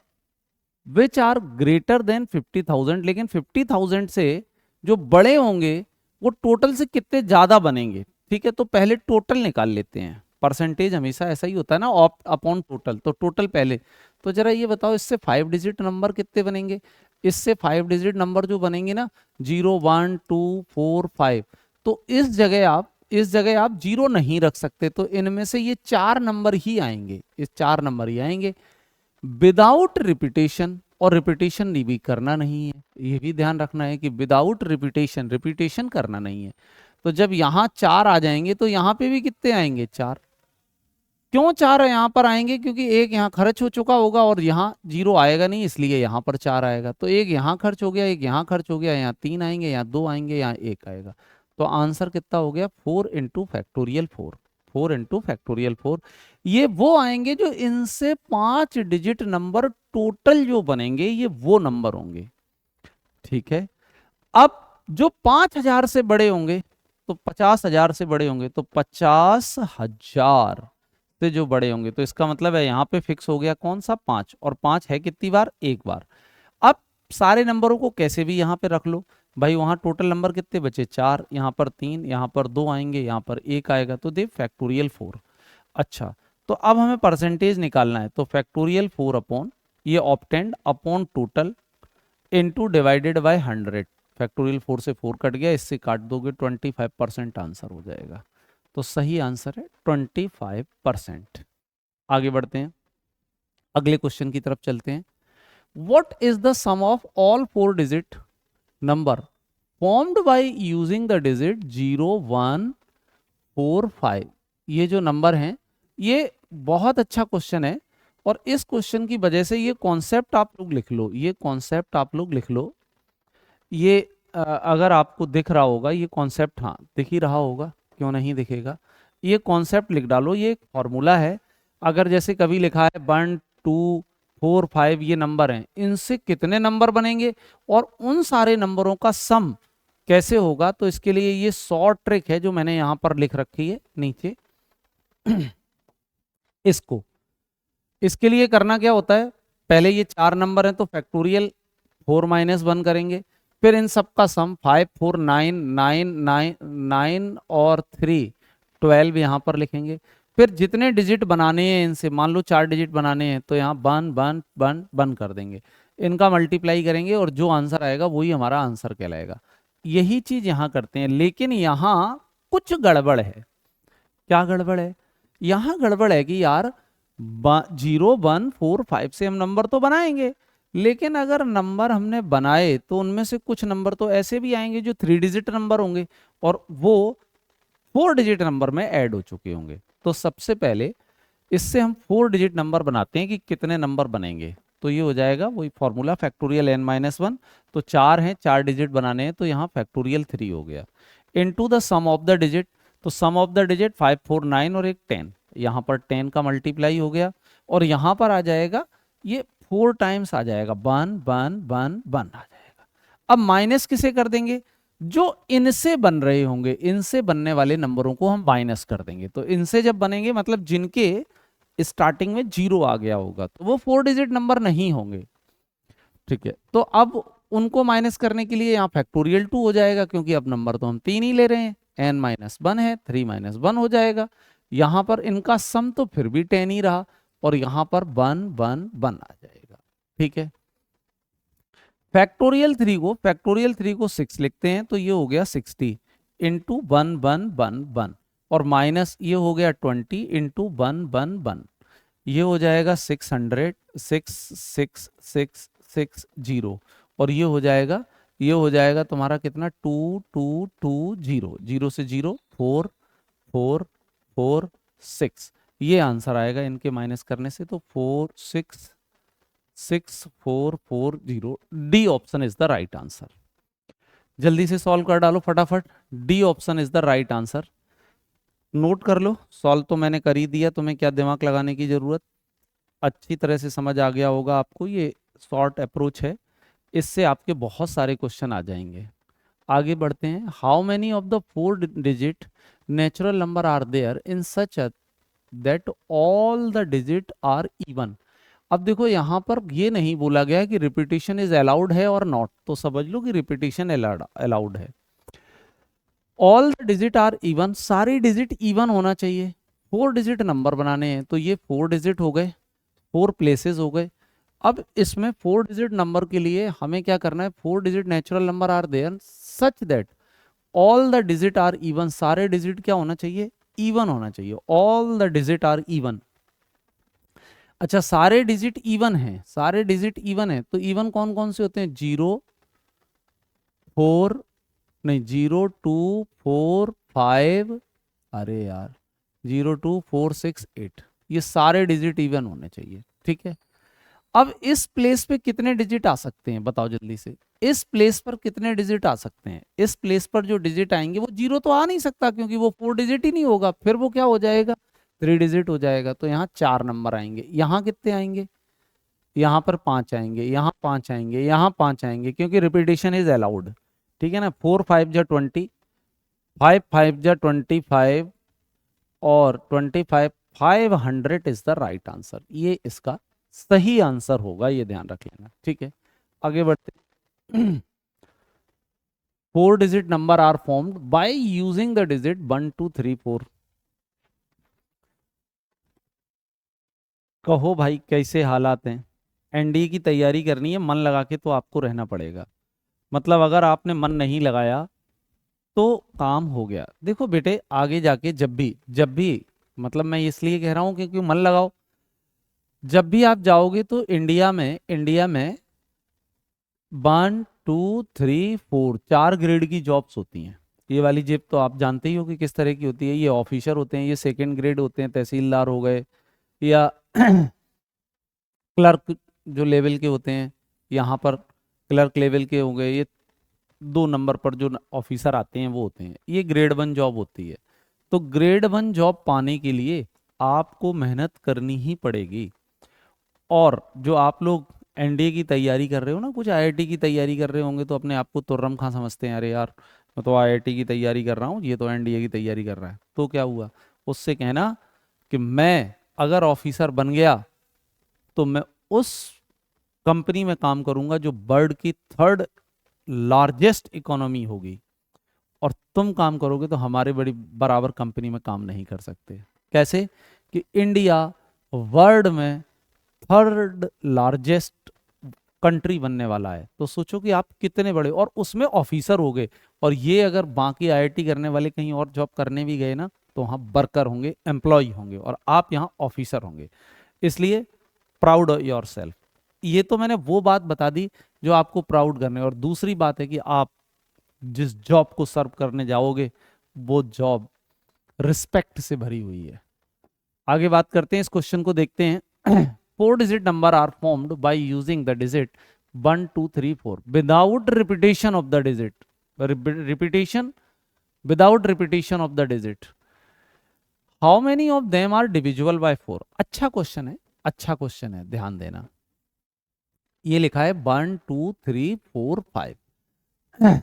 which are greater than 50,000, लेकिन 50,000 से जो बड़े होंगे वो टोटल से कितने ज्यादा बनेंगे। ठीक है, तो पहले टोटल निकाल लेते हैं, परसेंटेज हमेशा ऐसा ही होता है ना, अपॉन टोटल, तो टोटल पहले। तो जरा ये बताओ इससे 5 डिजिट नंबर कितने बनेंगे, इससे 5 डिजिट नंबर जो बनेंगे ना 0 1 2 4 5, तो इस जगह आप जीरो नहीं रख सकते, तो इनमें से ये 4 नंबर ही आएंगे, इस 4 नंबर ही आएंगे विदाउट रिपीटेशन। और रिपीटेशन भी करना नहीं है, ये भी ध्यान रखना है कि विदाउट रिपीटेशन, रिपीटेशन करना नहीं है। तो जब यहां 4 आ जाएंगे तो यहां पे भी कितने आएंगे, 4। क्यों 4 यहां पर आएंगे, क्योंकि एक यहां खर्च हो चुका होगा और यहां जीरो आएगा नहीं, इसलिए यहां पर 4 आएगा। तो एक यहां खर्च हो गया, एक यहां खर्च हो गया, यहाँ 3 आएंगे, यहाँ 2 आएंगे, यहाँ 1 आएगा। तो आंसर कितना हो गया, 4 इंटू फैक्टोरियल 4, 4 इंटू फैक्टोरियल 4। ये वो आएंगे जो इनसे 5 डिजिट नंबर टोटल जो बनेंगे ये वो नंबर होंगे। ठीक है, अब जो 5,000 से बड़े होंगे तो 50,000 से बड़े होंगे, तो 50,000 से जो बड़े होंगे, तो इसका मतलब है यहाँ पे फिक्स हो गया कौन सा, 5, और 5 है कितनी बार, एक बार। अब सारे नंबरों को कैसे भी यहाँ पे रख लो भाई, वहां टोटल नंबर कितने बचे, 4, यहाँ पर 3, यहाँ पर 2 आएंगे, यहाँ पर 1 आएगा, तो दे फैक्टोरियल 4। अच्छा, तो अब हमें परसेंटेज निकालना है, तो फैक्टोरियल 4 अपॉन ये obtained upon total into divided by 100। Factorial 4 से 4 कट गया, इससे काट दोगे 25% आंसर हो जाएगा। तो सही आंसर है 25%। आगे बढ़ते हैं, अगले क्वेश्चन की तरफ चलते हैं। What is the sum of all 4 digit number formed by using the digit 0 1 4 5। ये जो नंबर हैं ये बहुत अच्छा क्वेश्चन है, और इस क्वेश्चन की वजह से ये कॉन्सेप्ट आप लोग लिख लो, ये कॉन्सेप्ट आप लोग लिख लो। ये अगर आपको दिख रहा होगा ये कॉन्सेप्ट, हाँ दिख ही रहा होगा, क्यों नहीं दिखेगा, ये कॉन्सेप्ट लिख डालो। ये एक फॉर्मूला है, अगर जैसे कभी लिखा है 1 2 4 5 ये नंबर हैं, इनसे कितने नंबर बनेंगे और उन सारे नंबरों का सम कैसे होगा, तो इसके लिए ये शॉर्ट ट्रिक है जो मैंने यहाँ पर लिख रखी है नीचे। इसको, इसके लिए करना क्या होता है, पहले ये 4 नंबर हैं तो फैक्टोरियल 4 माइनस 1 करेंगे, फिर इन सब का सम 5 4 9 9 9 9 और 3 12 यहाँ पर लिखेंगे। फिर जितने डिजिट बनाने हैं इनसे, मान लो 4 डिजिट बनाने हैं, तो यहाँ 1 1 1 1 कर देंगे, इनका मल्टीप्लाई करेंगे और जो आंसर आएगा वही हमारा आंसर कहलाएगा। यही चीज यहाँ करते हैं, लेकिन यहाँ कुछ गड़बड़ है। क्या गड़बड़ है, यहाँ गड़बड़ है कि यार 0 1 4 5 से हम नंबर तो बनाएंगे, लेकिन अगर नंबर हमने बनाए तो उनमें से कुछ नंबर तो ऐसे भी आएंगे जो 3 डिजिट नंबर होंगे और वो 4 डिजिट नंबर में ऐड हो चुके होंगे। तो सबसे पहले इससे हम 4 डिजिट नंबर बनाते हैं कि कितने नंबर बनेंगे, तो ये हो जाएगा वही फॉर्मूला फैक्टोरियल n-1। तो 4 हैं, 4 डिजिट बनाने हैं, तो यहाँ फैक्टोरियल 3 हो गया, into the sum of the digit. तो सम ऑफ द डिजिट 5 4 9 और एक 10, यहाँ पर 10 का मल्टीप्लाई हो गया, और यहाँ पर आ जाएगा ये 4 टाइम्स आ जाएगा, 1 1 1 1 आ जाएगा। अब माइनस किसे कर देंगे, जो इनसे बन रहे होंगे, इनसे बनने वाले नंबरों को हम माइनस कर देंगे। तो इनसे जब बनेंगे मतलब जिनके स्टार्टिंग में 0 आ गया होगा, तो वो 4 डिजिट नंबर नहीं होंगे। ठीक है, तो अब उनको माइनस करने के लिए यहाँ फैक्टोरियल 2 हो जाएगा, क्योंकि अब नंबर तो हम 3 ही ले रहे हैं, n-1 है, 3-1 हो जाएगा। यहाँ पर इनका सम तो फिर भी 10 ही रहा, और यहाँ पर 1 1 1 आ जाएगा। ठीक है, फैक्टोरियल 3 को 6 लिखते हैं, तो ये हो गया 60 इंटू 1 1 1 1, और माइनस ये हो गया 20 इंटू 1 1 1, ये हो जाएगा 600 6 6 6 6 0, और ये हो जाएगा तुम्हारा कितना 2 2 2 0, 0 से 0 4 4 4 6, ये आंसर आएगा इनके माइनस करने से। तो 4 6 6 4 4 0, D option is the right answer. जल्दी से सॉल्व कर डालो फटाफट, D option is the right answer. Note कर लो, सॉल्व तो मैंने कर ही दिया, तुम्हें क्या दिमाग लगाने की जरूरत, अच्छी तरह से समझ आ गया होगा आपको। ये शॉर्ट अप्रोच है, इससे आपके बहुत सारे क्वेश्चन आ जाएंगे। आगे बढ़ते हैं। How many of the 4 digit natural number are there in such that all the digit are even. अब देखो यहाँ पर ये नहीं बोला गया है कि रिपीटिशन इज अलाउड है और नॉट, तो समझ लो कि रिपीटिशन अलाउड है। All the digit are even, सारे डिजिट इवन होना चाहिए। 4 डिजिट नंबर बनाने हैं तो ये 4 डिजिट हो गए, 4 प्लेसेस हो गए। अब इसमें 4 डिजिट नंबर के लिए हमें क्या करना है, 4 digit natural number are there such that all the digit are even, सारे डिजिट क्या होना चाहिए, इवन होना चाहिए। All the digit are even. अच्छा, सारे डिजिट इवन हैं, सारे डिजिट इवन है तो इवन कौन कौन से होते हैं, 0 4, नहीं 0 2 4 5, अरे यार 0 2 4 6 8, ये सारे डिजिट इवन होने चाहिए, ठीक है। अब इस प्लेस पे कितने डिजिट आ सकते हैं बताओ जल्दी से, इस प्लेस पर कितने डिजिट आ सकते हैं। इस प्लेस पर जो डिजिट आएंगे वो 0 तो आ नहीं सकता क्योंकि वो 4 डिजिट ही नहीं होगा, फिर वो क्या हो जाएगा, 3 डिजिट हो जाएगा। तो यहाँ 4 नंबर आएंगे, यहाँ कितने आएंगे, यहाँ पर 5 आएंगे, यहाँ 5 आएंगे, यहाँ 5 आएंगे, क्योंकि रिपीटेशन इज अलाउड, ठीक है ना। 4 5 जा 20, 5 5 जा 25 और 25, 500 इज द राइट आंसर। ये इसका सही आंसर होगा, ये ध्यान रख लेना, ठीक है। आगे बढ़ते 4 digit number are formed by using the digit 1 2 3 4। कहो भाई कैसे हालात हैं। एनडीए की तैयारी करनी है, मन लगा के तो आपको रहना पड़ेगा। मतलब अगर आपने मन नहीं लगाया तो काम हो गया। देखो बेटे, आगे जाके जब भी मतलब मैं इसलिए कह रहा हूं क्योंकि मन लगाओ, जब भी आप जाओगे तो इंडिया में 1 2 3 4 4 ग्रेड की जॉब्स होती हैं। ये वाली जेब तो आप जानते ही हो कि किस तरह की होती है। ये ऑफिसर होते हैं, ये सेकंड ग्रेड होते हैं, तहसीलदार हो गए या क्लर्क जो लेवल के होते हैं, यहाँ पर क्लर्क लेवल के हो गए। ये 2 नंबर पर जो ऑफिसर आते हैं वो होते हैं, ये ग्रेड 1 जॉब होती है। तो ग्रेड 1 जॉब पाने के लिए आपको मेहनत करनी ही पड़ेगी। और जो आप लोग एनडीए की तैयारी कर रहे हो ना, कुछ आईआईटी की तैयारी कर रहे होंगे तो अपने आप को तुर्रम खां समझते हैं, अरे यार मैं तो आईआईटी की तैयारी कर रहा हूँ, ये तो एनडीए की तैयारी कर रहा है। तो क्या हुआ, उससे कहना कि मैं अगर ऑफिसर बन गया तो मैं उस कंपनी में काम करूंगा जो वर्ल्ड की 3rd लार्जेस्ट इकोनॉमी होगी, और तुम काम करोगे तो हमारे बड़ी बराबर कंपनी में काम नहीं कर सकते। कैसे कि इंडिया वर्ल्ड में 3rd लार्जेस्ट कंट्री बनने वाला है। तो सोचो कि आप कितने बड़े, और उसमें ऑफिसर हो गए। और ये अगर बाकी आईआईटी करने वाले कहीं और जॉब करने भी गए ना तो वहाँ वर्कर होंगे, एम्प्लॉय होंगे, और आप यहाँ ऑफिसर होंगे। इसलिए प्राउड योर सेल्फ। ये तो मैंने वो बात बता दी जो आपको प्राउड करने। और दूसरी बात है कि आप जिस जॉब को सर्व करने जाओगे वो जॉब रिस्पेक्ट से भरी हुई है। आगे बात करते हैं, इस क्वेश्चन को देखते हैं। 4 digit number are formed by using the digit 1 2 3 4 without repetition of the digit, repetition without repetition of the digit. How many of them are divisible by 4। अच्छा क्वेश्चन है, अच्छा क्वेश्चन है, ध्यान देना। ये लिखा है 1 2 3 4 5।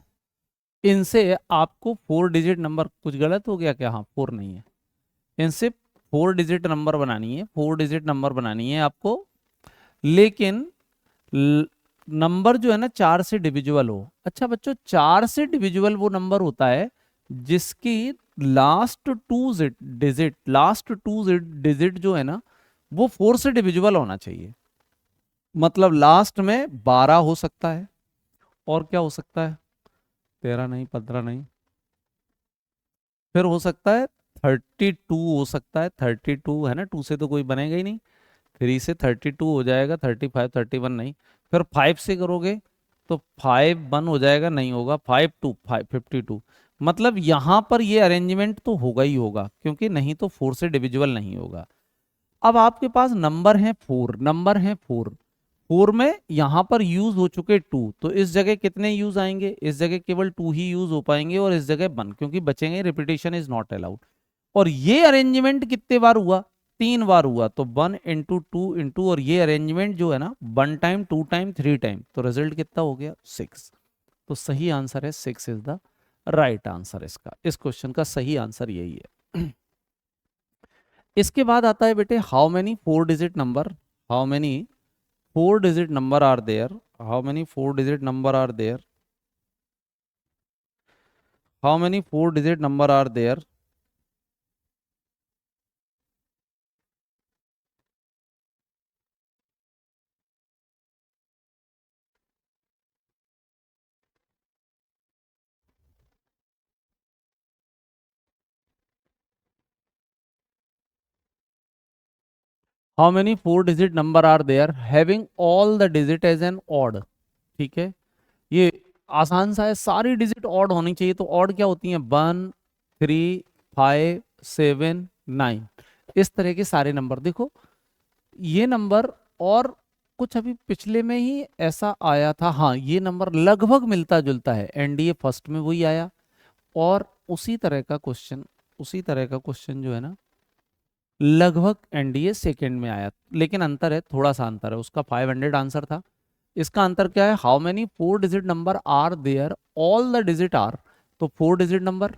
इनसे आपको 4 डिजिट नंबर, कुछ गलत हो गया क्या, हाँ 4 नहीं है, इनसे 4 डिजिट नंबर बनानी है, 4 डिजिट नंबर बनानी है आपको। लेकिन नंबर जो है ना 4 से डिविजिबल हो। अच्छा बच्चों, 4 से डिविजिबल वो नंबर होता है जिसकी लास्ट टू डिजिट जो है ना वो 4 से डिविजिबल होना चाहिए। मतलब लास्ट में 12 हो सकता है, और क्या हो सकता है, 13 नहीं, 15 नहीं, फिर हो सकता है 32 हो सकता है। 32 है ना, 2 से तो कोई बनेगा ही नहीं, 3 से 32 हो जाएगा, 35 31 नहीं। फिर 5 से करोगे तो 5 1 हो जाएगा, नहीं होगा, 5 2 5 52। मतलब यहाँ पर ये अरेंजमेंट तो होगा ही होगा, क्योंकि नहीं तो 4 से डिविजिबल नहीं होगा। अब आपके पास नंबर है 4, नंबर है 4 में यहाँ पर यूज हो चुके 2, तो इस जगह कितने यूज आएंगे, इस जगह केवल 2 ही यूज हो पाएंगे, और इस जगह 1, क्योंकि बचेंगे, रिपीटेशन इज नॉट अलाउड। और ये अरेंजमेंट कितने बार हुआ, 3 बार हुआ, तो 1 इंटू 2 इंटू, और ये अरेंजमेंट जो है ना 1 टाइम 2 टाइम 3 टाइम, तो रिजल्ट कितना हो गया 6। तो सही आंसर है 6 इज द राइट आंसर। इसका, इस क्वेश्चन का सही आंसर यही है। इसके बाद आता है बेटे, how many 4 digit number, how many 4 digit number are there, how many 4 digit number are there, how many 4 digit number are there, how many 4 digit number are there having all the digit as an odd. ठीक है, ये आसान सा है, सारी digit odd होनी चाहिए। तो ऑड क्या होती है, 1 3 5 7 9, इस तरह के सारे नंबर। देखो ये नंबर और कुछ अभी पिछले में ही ऐसा आया था, हाँ ये नंबर लगभग मिलता जुलता है, एनडीए फर्स्ट में वही आया, और उसी तरह का क्वेश्चन, उसी तरह का क्वेश्चन जो है ना लगभग एनडीए सेकंड में आया, लेकिन अंतर है, थोड़ा सा अंतर है, उसका 500 आंसर था, इसका अंतर क्या है, how many 4 digit number are there all the digit are, तो 4 digit number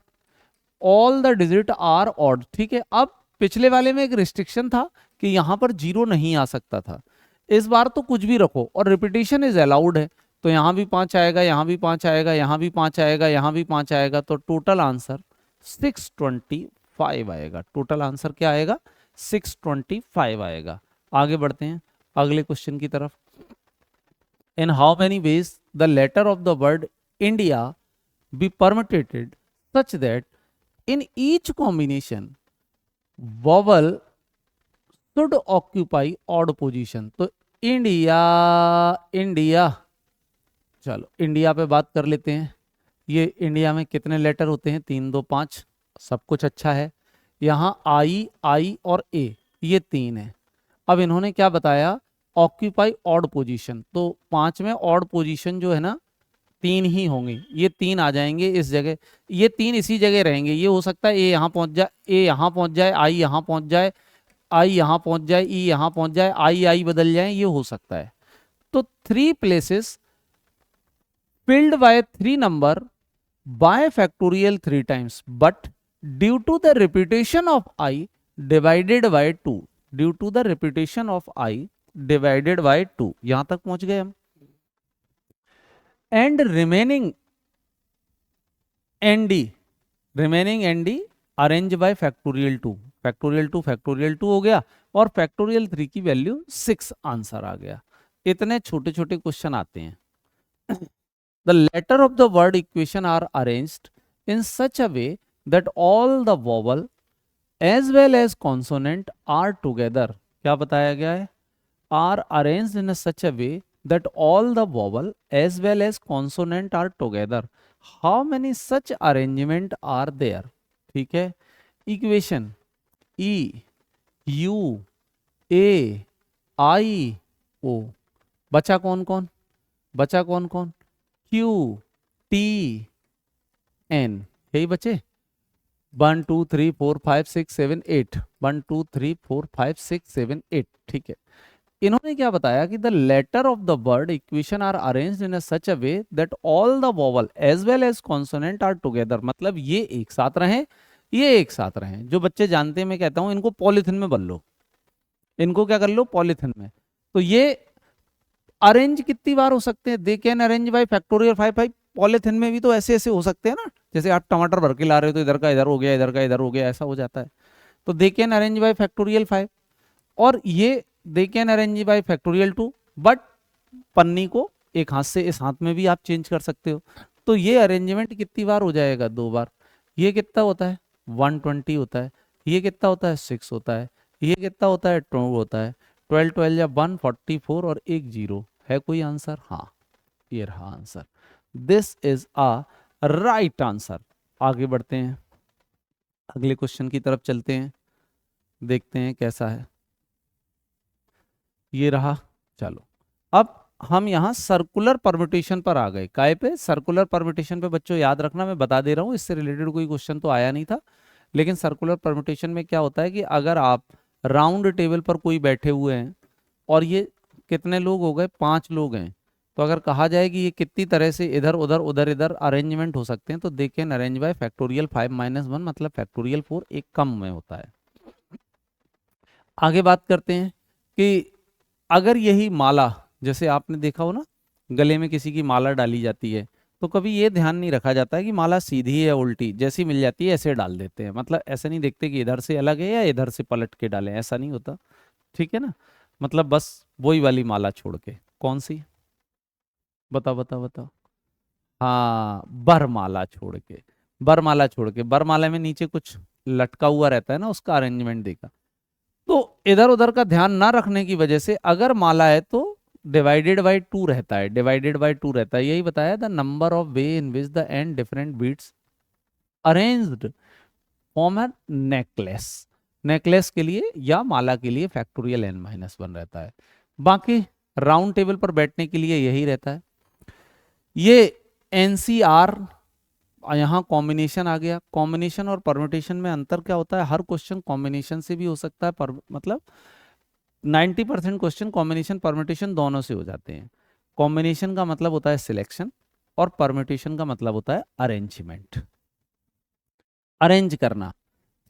all the digit are odd. ठीक है, अब पिछले वाले में एक रिस्ट्रिक्शन था कि यहां पर जीरो नहीं आ सकता था, इस बार तो कुछ भी रखो, और रिपीटेशन इज अलाउड है, तो यहां भी 5 आएगा, यहां भी 5 आएगा, यहां भी 5 आएगा, यहां भी 5 आएगा, तो टोटल आंसर 625 आएगा। टोटल आंसर क्या आएगा, 625 आएगा। आगे बढ़ते हैं अगले क्वेश्चन की तरफ। In how many ways the letter of the word India be permitted such that in each combination vowel should occupy odd position। तो इंडिया, इंडिया, चलो इंडिया पे बात कर लेते हैं। ये इंडिया में कितने लेटर होते हैं, 3 2 5, सब कुछ अच्छा है। यहाँ आई, आई और ए, ये 3 है। अब इन्होंने क्या बताया, ऑक्यूपाई ऑड पोजीशन, तो 5 में ऑड पोजीशन जो है ना 3 ही होंगे, ये 3 आ जाएंगे इस जगह, ये 3 इसी जगह रहेंगे। ये हो सकता है ए यहाँ पहुंच जाए, ए यहाँ पहुंच जाए, आई यहाँ पहुंच जाए, आई यहाँ पहुंच जाए, ई यहाँ पहुंच जाए, आई आई बदल जाए, ये हो सकता है। तो 3 places filled by 3 number by factorial 3 times, but due to the repetition of I divided by 2, due to the repetition of I divided by 2, यहां तक पहुंच गए हम। And remaining N D, remaining N D arrange by factorial 2, factorial 2 factorial 2 हो गया, और factorial 3 की value 6 answer आ गया। इतने छोटे छोटे क्वेश्चन आते हैं। The letter of the word equation are arranged in such a way that all the vowel as well as consonant are together। क्या बताया गया है, are arranged in such a way that all the vowel as well as consonant are together। How many such arrangement are there? ठीक है, equation E U A I O, बचा कौन कौन, बचा कौन कौन, Q T N, यही बचे, 1 2 3 4 5 6 7 8, 1 2 3 4 5 6 7 8। ठीक है, इन्होंने क्या बताया कि the letter of the word equation are arranged in such a way that all the vowel as well as consonant are together, मतलब ये एक साथ रहें, ये एक साथ रहें। जो बच्चे जानते हैं, मैं कहता हूं इनको पॉलिथिन में भर लो, इनको क्या कर लो, पॉलिथिन में। तो ये अरेंज कितनी बार हो सकते हैं, they can arrange by factorial 5 5, polythene में भी तो ऐसे ऐसे हो सकते हैं ना, जैसे आप टमाटर भर के ला रहे हो तो इधर का इधर हो गया, इधर का इधर हो गया, ऐसा हो जाता है। तो they can arrange by factorial 5, और ये they can arrange by factorial 2, but पन्नी को एक हाथ से इस हाथ में भी आप चेंज कर सकते हो। तो ये अरेंजमेंट कितनी बार हो जाएगा, 2 बार। ये कितना होता है, 120 होता है। ये कितना होता है, 6 होता है। ये कितना होता है, 2 होता है। 12 12 या 144 और एक 0 है। कोई आंसर, हाँ ये रहा answer. This is a right answer. आगे बढ़ते हैं, अगले क्वेश्चन की तरफ चलते हैं, देखते हैं कैसा है। ये रहा, चलो अब हम यहाँ सर्कुलर परम्यूटेशन पर आ गए। काय पे, सर्कुलर परम्यूटेशन पे। बच्चों याद रखना, मैं बता दे रहा हूँ, इससे रिलेटेड कोई क्वेश्चन तो आया नहीं था, लेकिन सर्कुलर परम्यूटेशन में क्या होता है कि अगर आप राउंड टेबल पर कोई बैठे हुए हैं और ये कितने लोग हो गए, 5 लोग हैं, तो अगर कहा जाए कि ये कितनी तरह से इधर उधर उधर इधर अरेंजमेंट हो सकते हैं, तो they can arrange by factorial 5-1 मतलब फैक्टोरियल 4 एक कम में होता है। आगे बात करते हैं कि अगर यही माला, जैसे आपने देखा हो ना, गले में किसी की माला डाली जाती है, तो कभी ये ध्यान नहीं रखा जाता है कि माला सीधी है या उल्टी, जैसी मिल जाती है ऐसे डाल देते हैं, मतलब ऐसे नहीं देखते कि इधर से अलग है या इधर से पलट के डालें, ऐसा नहीं होता। ठीक है ना, मतलब बस वही वाली माला छोड़ के। कौन सी? बताओ बताओ बताओ। हाँ, बरमाला छोड़ के। बरमाला छोड़ के, बरमाला में नीचे कुछ लटका हुआ रहता है ना, उसका अरेंजमेंट देखा। तो इधर उधर का ध्यान ना रखने की वजह से अगर माला है तो डिवाइडेड बाय 2 रहता है, डिवाइडेड बाय 2 रहता है। यही बताया the number of way in which the n different beads arranged form a necklace. Necklace के लिए या माला के लिए फैक्टोरियल n-1 रहता है। बाकी राउंड टेबल पर बैठने के लिए यही रहता है। ये एनसीआर, यहाँ कॉम्बिनेशन आ गया। कॉम्बिनेशन और परम्यूटेशन में अंतर क्या होता है? हर क्वेश्चन कॉम्बिनेशन से भी हो सकता है, पर मतलब 90% क्वेश्चन कॉम्बिनेशन परम्यूटेशन दोनों से हो जाते हैं। कॉम्बिनेशन का मतलब होता है सिलेक्शन और परम्यूटेशन का मतलब होता है अरेंजमेंट, अरेंज करना।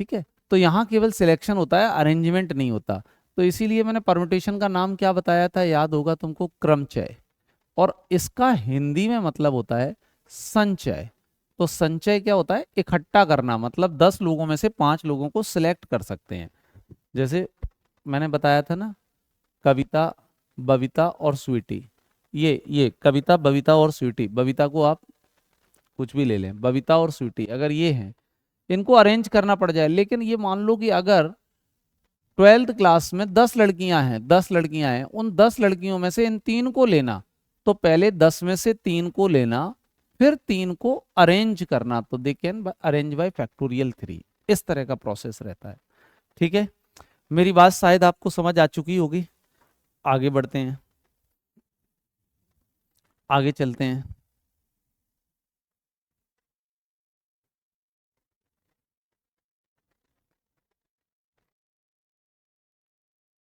ठीक है, तो यहाँ केवल सिलेक्शन होता है, अरेंजमेंट नहीं होता। तो इसीलिए मैंने परम्यूटेशन का नाम क्या बताया था, याद होगा तुमको, क्रमचय। और इसका हिंदी में मतलब होता है संचय। तो संचय क्या होता है? इकट्ठा करना, मतलब 10 लोगों में से 5 लोगों को सिलेक्ट कर सकते हैं। जैसे मैंने बताया था ना, कविता, बबीता और स्वीटी। ये कविता, बबीता और स्वीटी, बबीता को आप कुछ भी ले लें, बबीता और स्वीटी अगर ये हैं, इनको अरेंज करना पड़ जाए। लेकिन ये मान लो कि अगर 12th क्लास में 10 लड़कियां हैं, 10 लड़कियां हैं, उन 10 लड़कियों में से इन 3 को लेना, तो पहले 10 में से 3 को लेना, फिर 3 को अरेंज करना, तो they can arrange by factorial 3। इस तरह का प्रोसेस रहता है। ठीक है, मेरी बात शायद आपको समझ आ चुकी होगी। आगे बढ़ते हैं, आगे चलते हैं।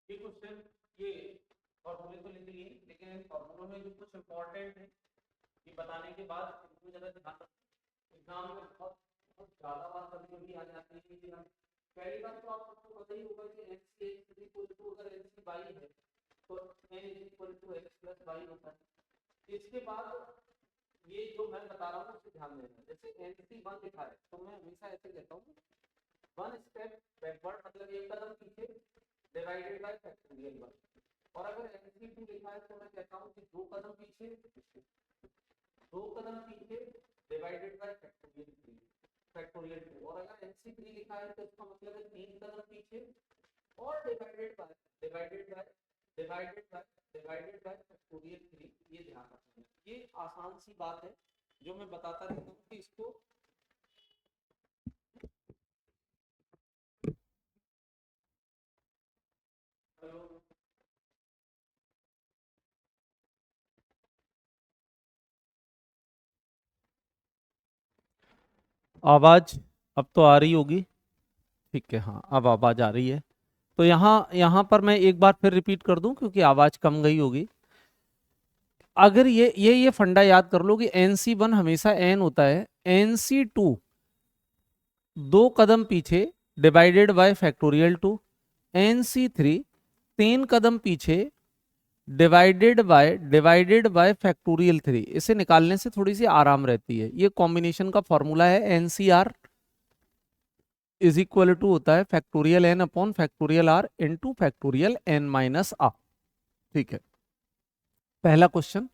ये क्वेश्चन, ये फॉर्मूले तो लिख लिए, लेकिन इन फॉर्मूलों में जो कुछ इंपॉर्टेंट है ये बताने के बाद इनको जरा ध्यान रखना। एग्जाम में बहुत बहुत ज्यादा बात कभी कभी आ जाती है कि हम, पहली बात तो आप सबको पता ही होगा कि x इज इक्वल टू, अगर x की y है तो n is equal to x plus y होता है। इसके बाद ये जो मैं बता रहा हूँ उसको ध्यान देना। जैसे NC1 लिखा है तो मैं हमेशा ऐसे कहता हूँ, 1 स्टेप बैकवर्ड, मतलब एक कदम पीछे, डिवाइडेड बाय फैक्टोरियल 1। और अगर NC2 लिखा है तो मैं कहता हूँ कि 2 कदम पीछे, 2 कदम पीछे, डिवाइडेड बाय फैक्टोरियल 3, फैक्टोरियल 2। और अगर NC3 लिखा है तो इसका मतलब है 3 कदम पीछे और divided by divided by divided by divided by factorial 3। ये ध्यान रखना, ये आसान सी बात है जो मैं बताता रहता हूँ कि इसको आवाज अब तो आ रही होगी। ठीक है, हाँ अब आवाज आ रही है। तो यहाँ यहाँ पर मैं एक बार फिर रिपीट कर दूं क्योंकि आवाज कम गई होगी। अगर ये फंडा याद कर लो कि NC1 हमेशा n होता है, NC2 2 कदम पीछे, डिवाइडेड बाय फैक्टोरियल 2, NC3 3 कदम पीछे, डिवाइडेड बाय फैक्टोरियल 3। इसे निकालने से थोड़ी सी आराम रहती है। ये कॉम्बिनेशन का फॉर्मूला है, NCR इज इक्वल टू होता है factorial n upon factorial r into factorial n-r। ठीक है, पहला क्वेश्चन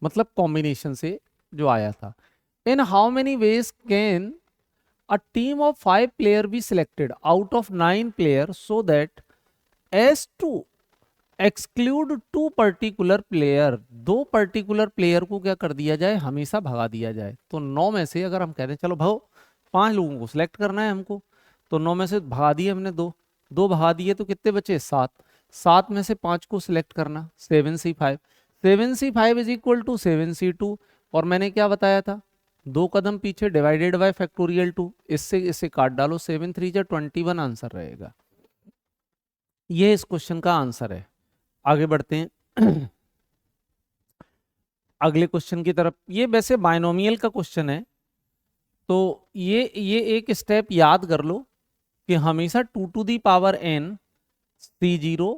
मतलब कॉम्बिनेशन से जो आया था, in how many ways can a team of 5 player be selected out of 9 player so that as to exclude 2 particular player. 2 particular player को क्या कर दिया जाए, हमेशा भगा दिया जाए। तो 9 में से अगर हम कहते हैं चलो भाओ 5 लोगों को सिलेक्ट करना है हमको, तो 9 में से भगा दिए हमने, 2 2 भगा दिए तो कितने बचे, 7। 7 में से 5 को सिलेक्ट करना, 7C5। 7C5 is equal to 7C2। और मैंने क्या बताया था, 2 कदम पीछे डिवाइडेड बाय फैक्टोरियल 2, इससे इसे काट डालो, 7 3 जा 21 आंसर रहेगा। ये इस क्वेश्चन का आंसर है। आगे बढ़ते हैं अगले क्वेश्चन की तरफ। ये वैसे बायनोमियल का क्वेश्चन है, तो ये एक स्टेप याद कर लो कि हमेशा 2 to the power n C0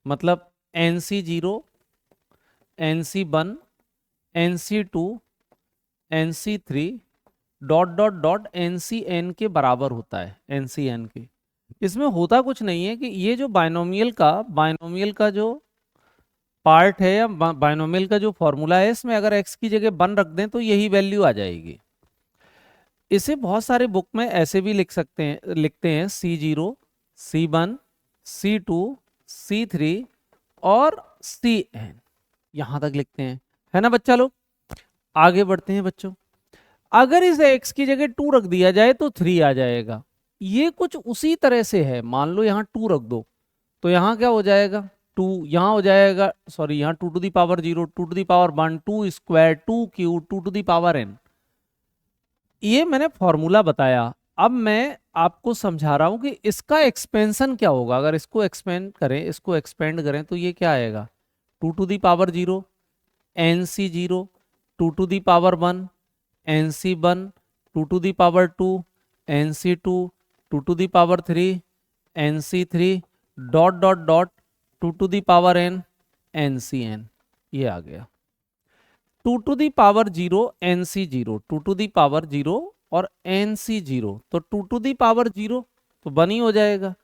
मतलब NC0 NC1 NC2 NC3 dot dot dot NCn के बराबर होता है, NCn के। इसमें होता कुछ नहीं है कि ये जो बायनोमियल का जो पार्ट है या बायनोमियल का जो फॉर्मूला है, इसमें अगर x की जगह 1 रख दें तो यही वैल्यू आ जाएगी। इसे बहुत सारे बुक में ऐसे भी लिखते हैं C0 C1 C2 C3 और Cn, यहां तक लिखते हैं, है ना बच्चा लोग। आगे बढ़ते हैं बच्चों। अगर इस x की जगह 2 रख दिया जाए तो 3 आ जाएगा। ये कुछ उसी तरह से है, मान लो यहाँ 2 रख दो तो यहाँ क्या हो जाएगा 2, यहाँ हो जाएगा, सॉरी यहाँ 2 to the power 0, 2 to the power 1, 2 square 2 cube 2 to the power n। ये मैंने फॉर्मूला बताया। अब मैं आपको समझा रहा हूं कि इसका एक्सपेंशन क्या होगा। अगर इसको एक्सपेंड करें तो ये क्या आएगा 2 to the power 0 NC0, 2 to the power 1 NC1, 2 to the power 2 NC2, 2 to the power 3 NC3 dot dot dot 2 to the power n NCn। ये आ गया 2 to the power 0 NC0, 2 to the power 0 और NC0, तो 2 to the power 0 तो 1 ही हो जाएगा।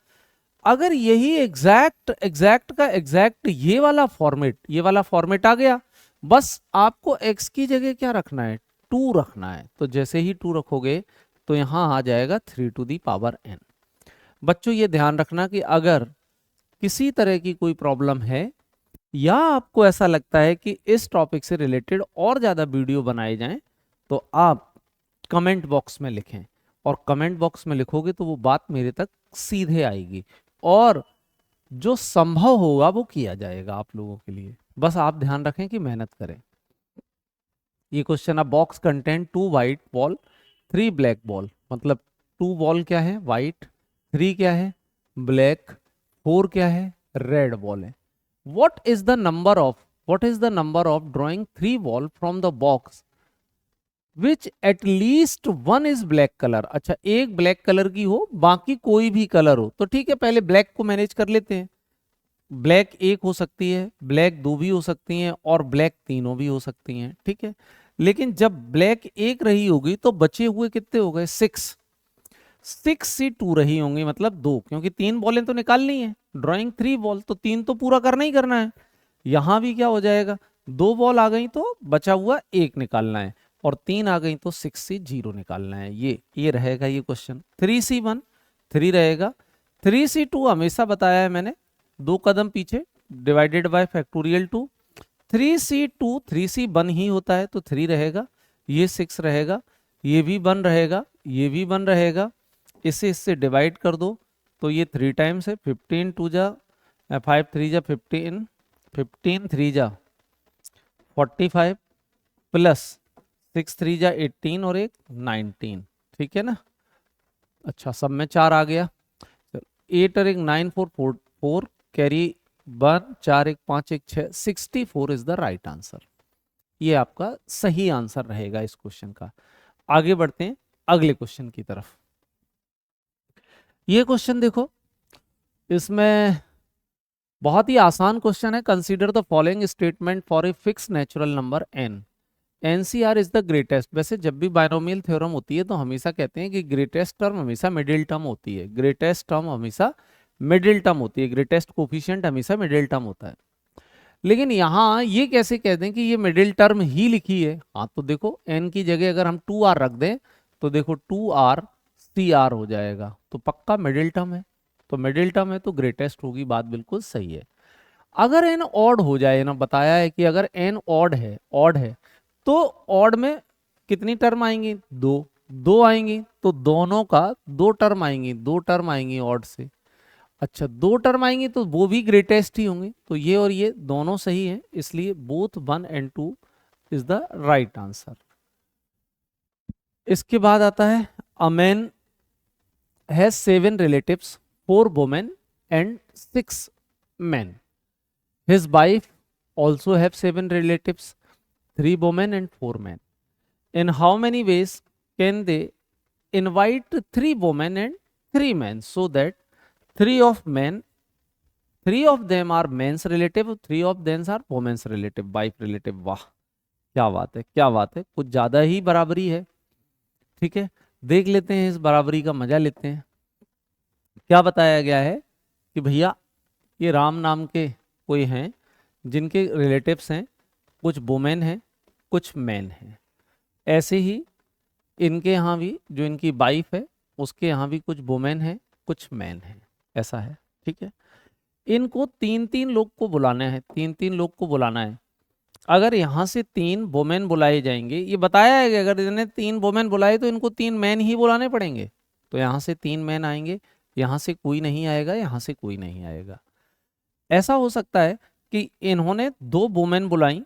अगर यही एग्जैक्ट का एग्जैक्ट ये वाला फॉर्मेट आ गया, बस आपको x की जगह क्या रखना है 2 रखना है। तो जैसे ही 2 रखोगे तो यहां आ जाएगा 3 टू दी पावर n। बच्चों ये ध्यान रखना कि अगर किसी तरह की कोई प्रॉब्लम है या आपको ऐसा लगता है कि इस टॉपिक से रिलेटेड और ज़्यादा वीडियो बनाए जाएं, तो आप कमेंट बॉक्स में लिखें, और कमेंट बॉक्स में लिखोगे तो वो बात मेरे तक सीधे आएगी, और जो संभव होगा वो किया जाएगा आप लोगों के लिए। बस आप ध्यान रखें कि मेहनत करें। ये क्वेश्चन, अब box content 2 white ball 3 black ball, मतलब 2 बॉल क्या है वाइट, 3 क्या है ब्लैक, 4 क्या है रेड बॉल है। What is the number of drawing 3 ball from the box which at least one is black color। अच्छा, एक ब्लैक कलर की हो बाकी कोई भी कलर हो, तो ठीक है पहले ब्लैक को मैनेज कर लेते हैं। ब्लैक एक हो सकती है, ब्लैक 2 भी हो सकती हैं, और ब्लैक तीनों भी हो सकती हैं, ठीक है। लेकिन जब ब्लैक एक रही होगी तो बचे हुए कितने हो गए 6 से 2 रही होंगी, मतलब 2, क्योंकि 3 बॉलें तो निकालनी है, ड्राइंग 3 बॉल तो 3 तो पूरा करना ही करना है। यहां भी क्या हो जाएगा 2 बॉल आ गई तो बचा हुआ 1 निकालना है, और 3 आ गई तो 6 से 0 निकालना है। ये रहेगा ये क्वेश्चन। 3C1 3 रहेगा, 3C2 हमेशा बताया है मैंने, 2 कदम पीछे divided by factorial 2। 3C2 3C1 ही होता है तो 3 रहेगा, ये 6 रहेगा, ये भी 1 रहेगा, ये भी 1 रहेगा, इससे डिवाइड कर दो तो ये 3 टाइम्स है, 15 2 जा 5 3 जा 15, 15 3 जा 45 प्लस 6 3 जा 18 और एक 19, ठीक है ना। अच्छा, सब में 4 आ गया, 8 और एक 9 4 4 carry 1 4 1 5 1 6 64 is the right answer. ये आपका सही आंसर रहेगा इस क्वेश्चन का। आगे बढ़ते हैं अगले क्वेश्चन की तरफ। ये क्वेश्चन देखो, इसमें बहुत ही आसान क्वेश्चन है। Consider the following statement for a fix natural number n, NCR is the greatest. वैसे जब भी बायनोमियल थ्योरम होती है तो हमेशा कहते हैं कि ग्रेटेस्ट टर्म हमेशा मिडिल टर्म होती है, ग्रेटेस्ट टर्म हमेशा मिडिल टर्म होती है, ग्रेटेस्ट कोफिशिएंट हमेशा मिडिल टर्म होता है। लेकिन यहाँ ये कैसे कह दें कि ये मिडिल टर्म ही लिखी है। हाँ तो देखो n की जगह अगर हम 2r रख दें तो देखो 2r CR हो जाएगा, तो पक्का मिडिल टर्म है, तो मिडिल टर्म है तो ग्रेटेस्ट होगी, बात बिल्कुल सही है। अगर n ऑड हो जाए ना, बताया है कि अगर n ऑड है तो ऑड में कितनी टर्म आएंगी 2 आएंगी, तो दोनों का 2 टर्म आएंगी ऑड से। अच्छा 2 टर्म आएंगी तो वो भी ग्रेटेस्ट ही होंगे, तो ये और ये दोनों सही है, इसलिए both 1 and 2 is the right answer. इसके बाद आता है a man has 7 relatives, 4 women and 6 men. His wife also have 7 relatives, 3 women and 4 men. In how many ways can they invite 3 women and 3 men so that 3 of men, 3 of them are men's relative, 3 of them are women's relative, wife relative. वाह, क्या बात है, क्या बात है, कुछ ज्यादा ही बराबरी है। ठीक है, देख लेते हैं, इस बराबरी का मजा लेते हैं। क्या बताया गया है कि भैया ये राम नाम के कोई हैं जिनके रिलेटिव्स हैं, कुछ वुमेन हैं, कुछ मैन हैं। ऐसे ही इनके यहाँ भी जो इनकी वाइफ है उसके यहाँ भी कुछ वुमेन है, कुछ मैन है, ऐसा है। ठीक है, इनको 3-3 लोग को बुलाना है, 3-3 लोग को बुलाना है। अगर यहाँ से 3 वुमेन बुलाए जाएंगे, ये बताया है कि अगर इन्हें 3 वुमेन बुलाए तो इनको 3 मैन ही बुलाने पड़ेंगे। तो यहाँ से 3 मैन आएंगे, यहाँ से कोई नहीं आएगा, यहाँ से कोई नहीं आएगा। ऐसा हो सकता है कि इन्होंने 2 वुमेन बुलाई,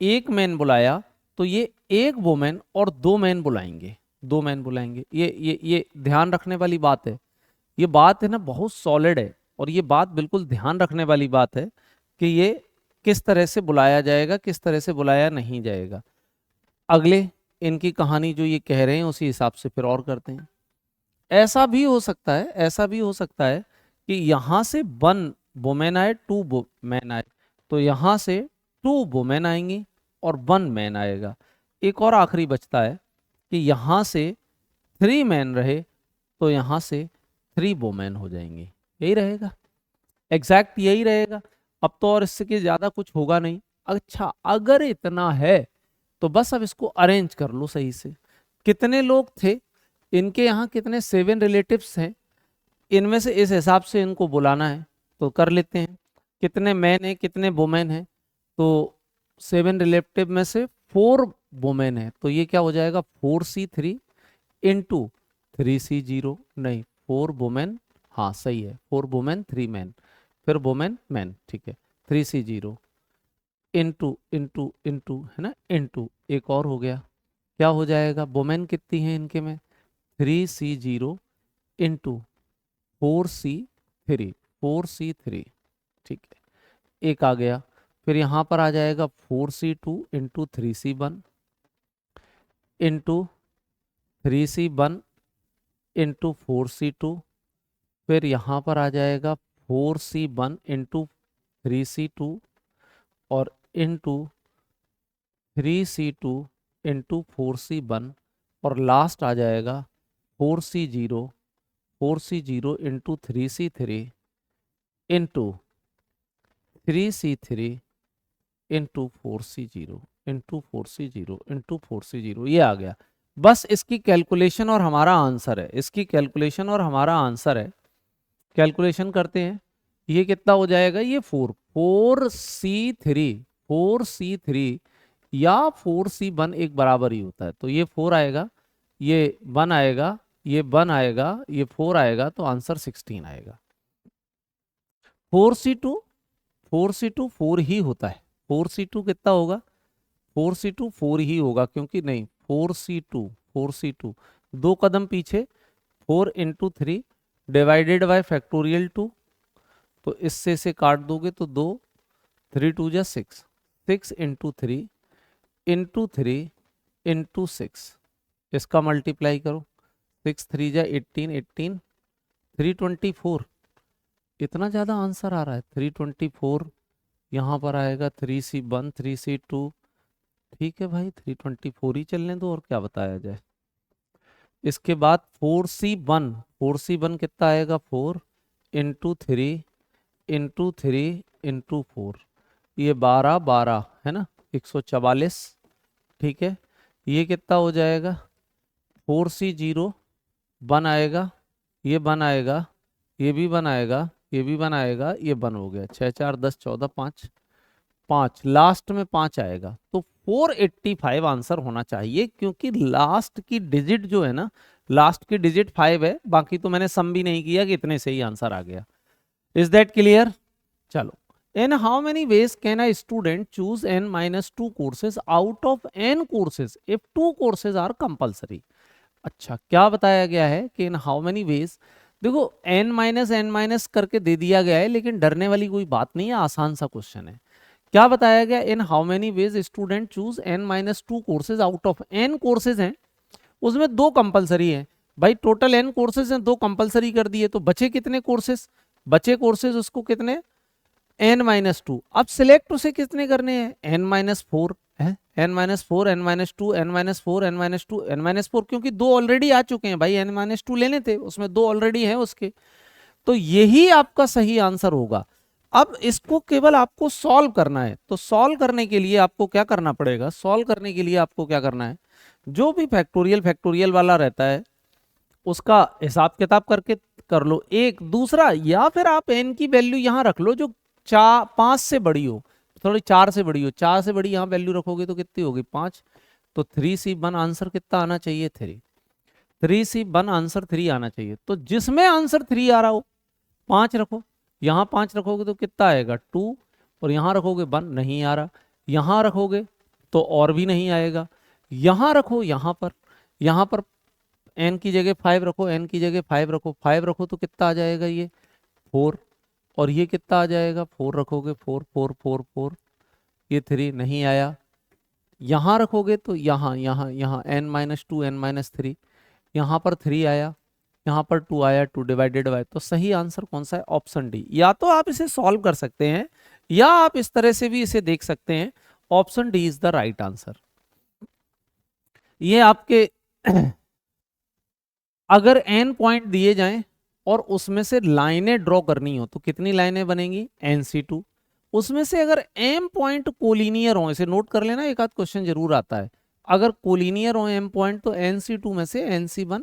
1 मैन बुलाया, तो ये 1 वुमेन और 2 मैन बुलाएंगे, 2 मैन बुलाएंगे। ये ध्यान रखने वाली बात है। ये बात है ना बहुत सॉलिड है, और ये बात बिल्कुल ध्यान रखने वाली बात है कि ये किस तरह से बुलाया जाएगा, किस तरह से बुलाया नहीं जाएगा। अगले इनकी कहानी जो ये कह रहे हैं उसी हिसाब से फिर और करते हैं। ऐसा भी हो सकता है, ऐसा भी हो सकता है कि यहाँ से 1 वुमेन आए, 2 मैन आए, तो यहाँ से 2 वुमेन आएंगी और 1 मैन आएगा। एक और आखिरी बचता है कि यहाँ से 3 मैन रहे तो यहाँ से 3 वुमेन हो जाएंगी। यही रहेगा, एग्जैक्ट यही रहेगा। अब तो और इससे ज्यादा कुछ होगा नहीं। अच्छा, अगर इतना है तो बस अब इसको अरेंज कर लो सही से। कितने लोग थे इनके यहाँ, कितने 7 रिलेटिव्स हैं, इनमें से इस हिसाब से इनको बुलाना है, तो कर लेते हैं। कितने मैन हैं, कितने वुमेन हैं, तो 7 रिलेटिव में से 4 वुमेन है, तो ये क्या हो जाएगा 4C3 इंटू 3C0, नहीं 4 वुमेन, हाँ सही है, 4 वुमेन 3 मैन, फिर वुमेन मैन, ठीक है, 3C0 इंटू इंटू इंटू है ना, इंटू एक और हो गया, क्या हो जाएगा, वुमेन कितनी है इनके में 3C0 इंटू 4C3, 4C3, ठीक है, एक आ गया। फिर यहाँ पर आ जाएगा 4C2 into 3C1 into 3C1 into 4C2, फिर यहाँ पर आ जाएगा 4C1 इंटू 3C2 और इंटू 3C2 इंटू 4C1, और लास्ट आ जाएगा 4C0 into 3C3 into 3C3 into 4C0 into 4C0 into 4C0, ये आ गया। बस इसकी कैलकुलेशन और हमारा आंसर है, इसकी कैलकुलेशन और हमारा आंसर है। कैलकुलेशन करते हैं, ये कितना हो जाएगा, ये 4C3 या 4C1 एक बराबर ही होता है, तो ये 4 आएगा, ये 1 आएगा, ये 1 आएगा, ये 4 आएगा, तो आंसर 16 आएगा। 4C2 4 ही होता है, 4C2 कितना होगा, 4C2 4 ही होगा, क्योंकि नहीं 4C2 2 कदम पीछे, 4 इंटू 3 डिवाइडेड बाय फैक्टोरियल 2, तो इससे से काट दोगे तो 2, 3 2 जा 6, 6 इंटू 3 इंटू 3 इंटू 6, इसका मल्टीप्लाई करो, 6 3 जा 18, 18 324, इतना ज़्यादा आंसर आ रहा है 324। यहाँ पर आएगा 3C1 3C2, ठीक है भाई 324 ही चलने दो, और क्या बताया जाए। इसके बाद 4C1 कितना आएगा, 4 इंटू 3 इंटू 3 इंटू 4, ये 12 12 है ना, 144, ठीक है। ये कितना हो जाएगा 4C0 1 आएगा, ये 1 आएगा, ये भी 1 आएगा, ये भी 1 आएगा, ये 1 हो गया, 6 4 10 14 5 5, लास्ट में 5 आएगा, तो 485 आंसर होना चाहिए, क्योंकि लास्ट की डिजिट जो है ना, लास्ट की डिजिट 5 है, बाकी तो मैंने सम भी नहीं किया कि इतने से ही आंसर आ गया। Is that clear? चलो, in how many ways can a student choose n minus 2 courses out of n courses if 2 courses are compulsory? अच्छा, क्या बताया गया है कि इन हाउ मेनी वेज, देखो n - करके दे दिया गया है, लेकिन डरने वाली कोई बात नहीं है, आसान सा क्वेश्चन है। क्या बताया गया, इन how many veg student choose n - 2 courses out of n courses हैं, उसमें 2 कंपलसरी हैं। भाई टोटल n कोर्सेज हैं, 2 कंपलसरी कर दिए, तो बचे कितने कोर्सेज, बचे कोर्सेज उसको कितने n - 2। अब सिलेक्ट उसे कितने करने हैं, n - 4 है, n - 4 n - 2 n - 4 n - 2 n - 4, क्योंकि 2 ऑलरेडी आ चुके हैं भाई, n - 2 लेने थे, उसमें 2 ऑलरेडी हैं उसके, तो यही आपका सही आंसर होगा। अब इसको केवल आपको सॉल्व करना है, तो सॉल्व करने के लिए आपको क्या करना पड़ेगा, सॉल्व करने के लिए आपको क्या करना है, जो भी फैक्टोरियल फैक्टोरियल वाला रहता है उसका हिसाब किताब करके कर लो एक दूसरा, या फिर आप एन की वैल्यू यहाँ रख लो जो 5 से बड़ी हो, थोड़ी 4 से बड़ी हो, 4 से बड़ी यहाँ वैल्यू रखोगे तो कितनी होगी 5, तो 3C1 आंसर कितना आना चाहिए 3, 3C1 आंसर 3 आना चाहिए। तो जिसमें आंसर 3 आ रहा हो 5 रखो, यहाँ 5 रखोगे तो कितना आएगा 2, और यहाँ रखोगे 1 नहीं आ रहा, यहाँ रखोगे तो और भी नहीं आएगा, यहाँ रखो, यहाँ पर एन की जगह 5 रखो, एन की जगह 5 रखो, 5 रखो तो कितना आ जाएगा ये 4, और ये कितना आ जाएगा 4 रखोगे 4 4 4 4, ये 3 नहीं आया, यहाँ रखोगे तो यहाँ n - 2 n - 3, यहाँ पर 3 आया, यहाँ पर 2 आया, 2 डिवाइडेड बाय, तो सही आंसर कौन सा है, ऑप्शन डी। या तो आप इसे सॉल्व कर सकते हैं, या आप इस तरह से भी इसे देख सकते हैं, option D is the right answer. ये आपके अगर n पॉइंट दिए जाएं और उसमें से लाइनें ड्रॉ करनी हो तो कितनी लाइनें बनेंगी, nc2, उसमें से अगर m पॉइंट कोलिनियर हो, इसे नोट कर लेना, एक आध क्वेश्चन जरूर आता है, अगर कोलिनियर हो m पॉइंट तो nc2 में से nc1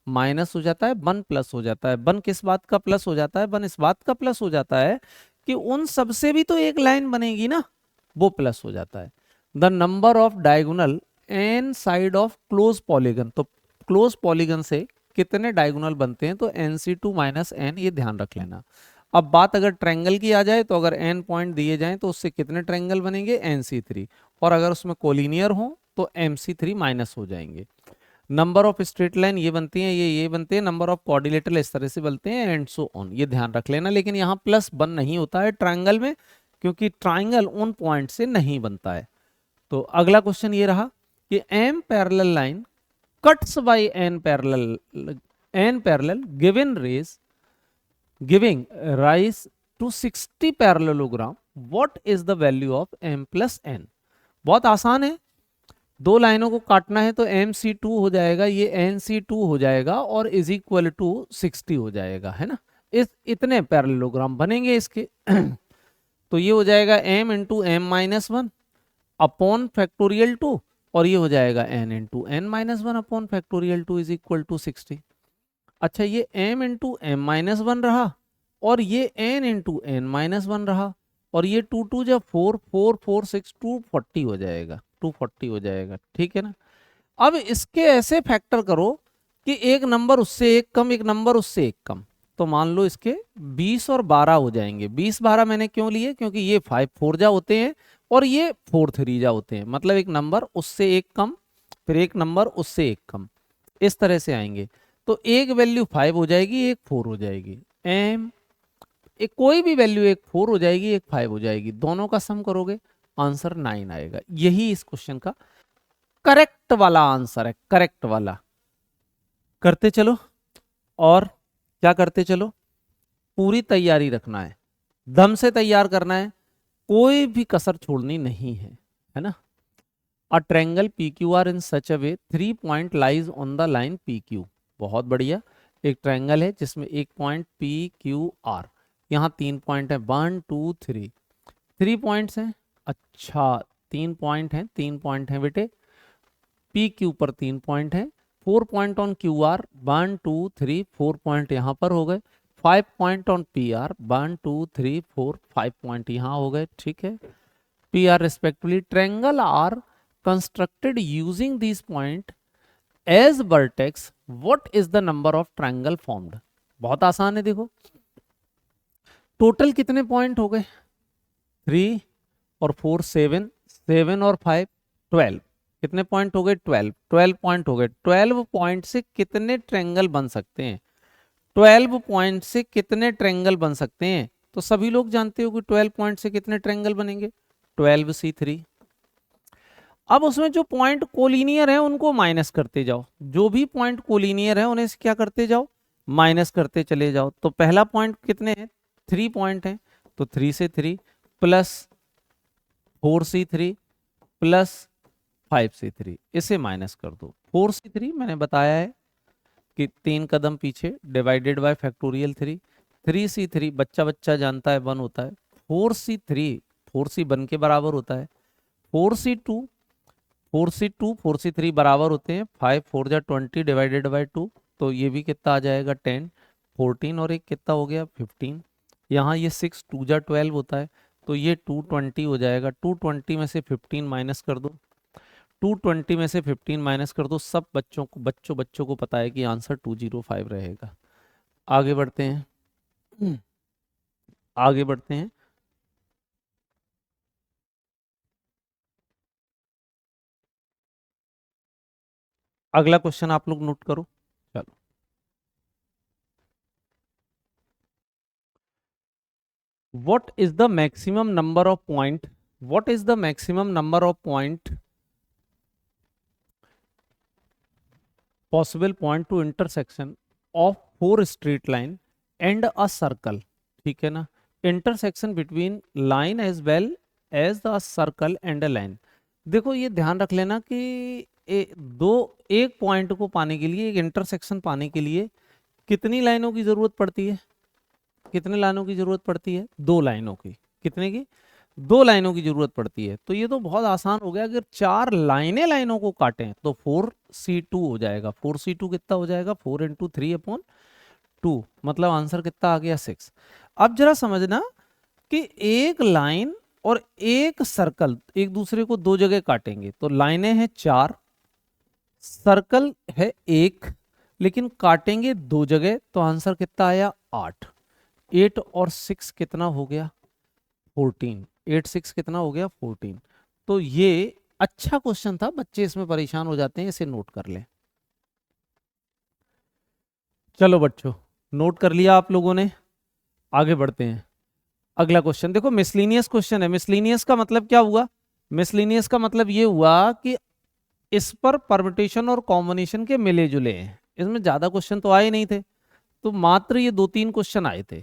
माइनस हो जाता है, 1 प्लस हो जाता है। 1 किस बात का प्लस हो जाता है, 1 इस बात का प्लस हो जाता है कि उन सबसे भी तो एक लाइन बनेगी ना, वो प्लस हो जाता है। The number of diagonal n side of close polygon, तो क्लोज पॉलीगन से कितने डायगोनल बनते हैं, तो nc2 माइनस n, ये ध्यान रख लेना। अब बात अगर ट्रायंगल की आ जाए तो अगर n पॉइंट दिए जाएं तो उससे कितने ट्रायंगल बनेंगे, nc3, और अगर उसमें कोलिनियर हो तो mc3 माइनस हो जाएंगे। नंबर ऑफ स्ट्रेट लाइन ये बनती हैं, ये बनते हैं, नंबर ऑफ कोऑर्डिनेटर इस तरह से बनते हैं, एंड सो ऑन, ये ध्यान रख लेना। लेकिन यहाँ प्लस 1 नहीं होता है ट्रायंगल में, क्योंकि ट्रायंगल उन पॉइंट से नहीं बनता है। तो अगला क्वेश्चन ये रहा कि m parallel line cuts by n parallel giving rise to 60 parallelogram, what is the value of m plus n। बहुत आसान है, दो लाइनों को काटना है तो mc2 हो जाएगा, ये nc2 हो जाएगा, और इज इक्वल टू 60 हो जाएगा, है ना, इतने पैरेललोग्राम बनेंगे इसके तो ये हो जाएगा m into m-1 upon factorial 2, और ये हो जाएगा n into n-1 upon factorial 2 is equal to 60। अच्छा, ये m इंटू m-1 रहा, और ये n इंटू n-1 रहा, और ये 2 2 जब 4 4 4 6 240 हो जाएगा, 240 हो जाएगा, ठीक है ना। अब इसके ऐसे फैक्टर करो कि एक नंबर उससे एक कम, एक नंबर उससे एक कम, तो मान लो इसके 20 और 12 हो जाएंगे। 20 12 मैंने क्यों लिए, क्योंकि ये 5 4 जा होते हैं और ये 4 3 जा होते हैं, मतलब एक नंबर उससे एक कम, फिर एक नंबर उससे एक कम, इस तरह से आएंगे। तो एक वैल्यू 5 हो जाएगी, एक 4 हो जाएगी, एम एक कोई भी वैल्यू, एक 4 हो जाएगी, एक 5 हो जाएगी, दोनों का सम करोगे आंसर 9 आएगा। यही इस क्वेश्चन का करेक्ट वाला आंसर है, करेक्ट वाला। करते चलो, और क्या करते चलो, पूरी तैयारी रखना है, दम से तैयार करना है, कोई भी कसर छोड़नी नहीं है ना। A triangle PQR in such a way 3 point lies on the line PQ, बहुत बढ़िया। एक ट्रायंगल है जिसमें एक पॉइंट PQR, यहाँ 3 पॉइंट है, 1 2 3, 3 पॉइंट्स हैं। अच्छा, 3 पॉइंट हैं, 3 पॉइंट हैं बेटे, PQ पर 3 पॉइंट हैं, 4 पॉइंट ऑन QR, 1 2 3 4 पॉइंट यहाँ पर हो गए, 5 पॉइंट ऑन PR, 1 2 3 4 5 पॉइंट यहाँ हो गए, ठीक है। PR respectively, triangle are constructed using these point as vertex, what is the number of triangle formed। बहुत आसान है, देखो टोटल कितने पॉइंट हो गए, 3 और 4 7, 7 और 5 12, कितने पॉइंट हो गए 12, 12 पॉइंट हो गए। 12 पॉइंट से कितने ट्रेंगल बन सकते हैं? 12 पॉइंट से कितने ट्रेंगल बन सकते हैं? तो सभी लोग जानते हो कि 12 पॉइंट से कितने ट्रेंगल बनेंगे, 12C3। अब उसमें जो पॉइंट कोलिनियर है उनको माइनस करते जाओ, जो भी पॉइंट कोलिनियर है उन्हें क्या करते जाओ, माइनस करते चले जाओ। तो पहला पॉइंट कितने हैं, 3 पॉइंट हैं, तो 3 से 3 प्लस 4C3 प्लस 5C3, इसे माइनस कर दो। 4C3 मैंने बताया है कि 3 कदम पीछे, डिवाइडेड बाय फैक्टोरियल 3। 3C3 बच्चा बच्चा जानता है 1 होता है। 4C3 4C1 के बराबर होता है। 4C2 4C3 बराबर होते हैं 5 4 जा 20 डिवाइडेड बाय 2, तो ये भी कितना आ जाएगा 10, 14 और एक कितना हो गया 15। यहाँ ये 6 2 जा 12 होता है, तो ये 220 हो जाएगा। 220 में से 15 माइनस कर दो, 220 में से 15 माइनस कर दो। सब बच्चों को पता है कि आंसर 205 रहेगा। आगे बढ़ते हैं, आगे बढ़ते हैं। अगला क्वेश्चन आप लोग नोट करो। चलो, what is the maximum number of point, what is the maximum number of point possible point to intersection of 4 straight line and a circle? ठीक है ना, intersection between line as well as the circle and a line। देखो ये ध्यान रख लेना कि एक पॉइंट को पाने के लिए, एक इंटरसेक्शन पाने के लिए कितनी लाइनों की जरूरत पड़ती है, कितने लाइनों की जरूरत पड़ती है, 2 लाइनों की। कितने की, 2 लाइनों की जरूरत पड़ती है। तो ये तो बहुत आसान हो गया, अगर 4 लाइनें लाइनों को काटें तो 4C2 हो जाएगा। 4C2 कितना हो जाएगा, 4 इंटू 3/2, मतलब आंसर कितना आ गया 6। अब जरा समझना कि एक लाइन और एक सर्कल एक दूसरे को 2 जगह काटेंगे, तो लाइनें हैं 4, सर्कल है 1, लेकिन काटेंगे 2 जगह, तो आंसर कितना आया 8। 8 और 6 कितना हो गया 14, 8 6 कितना हो गया 14। तो ये अच्छा क्वेश्चन था, बच्चे इसमें परेशान हो जाते हैं, इसे नोट कर लें। चलो बच्चों, नोट कर लिया आप लोगों ने, आगे बढ़ते हैं। अगला क्वेश्चन देखो, मिसलीनियस क्वेश्चन है। मिसलीनियस का मतलब क्या हुआ, मिसलीनियस का मतलब ये हुआ कि इस पर परम्यूटेशन और कॉम्बिनेशन के मिले जुले हैं। इसमें ज्यादा क्वेश्चन तो आए नहीं थे, तो मात्र ये 2-3 क्वेश्चन आए थे,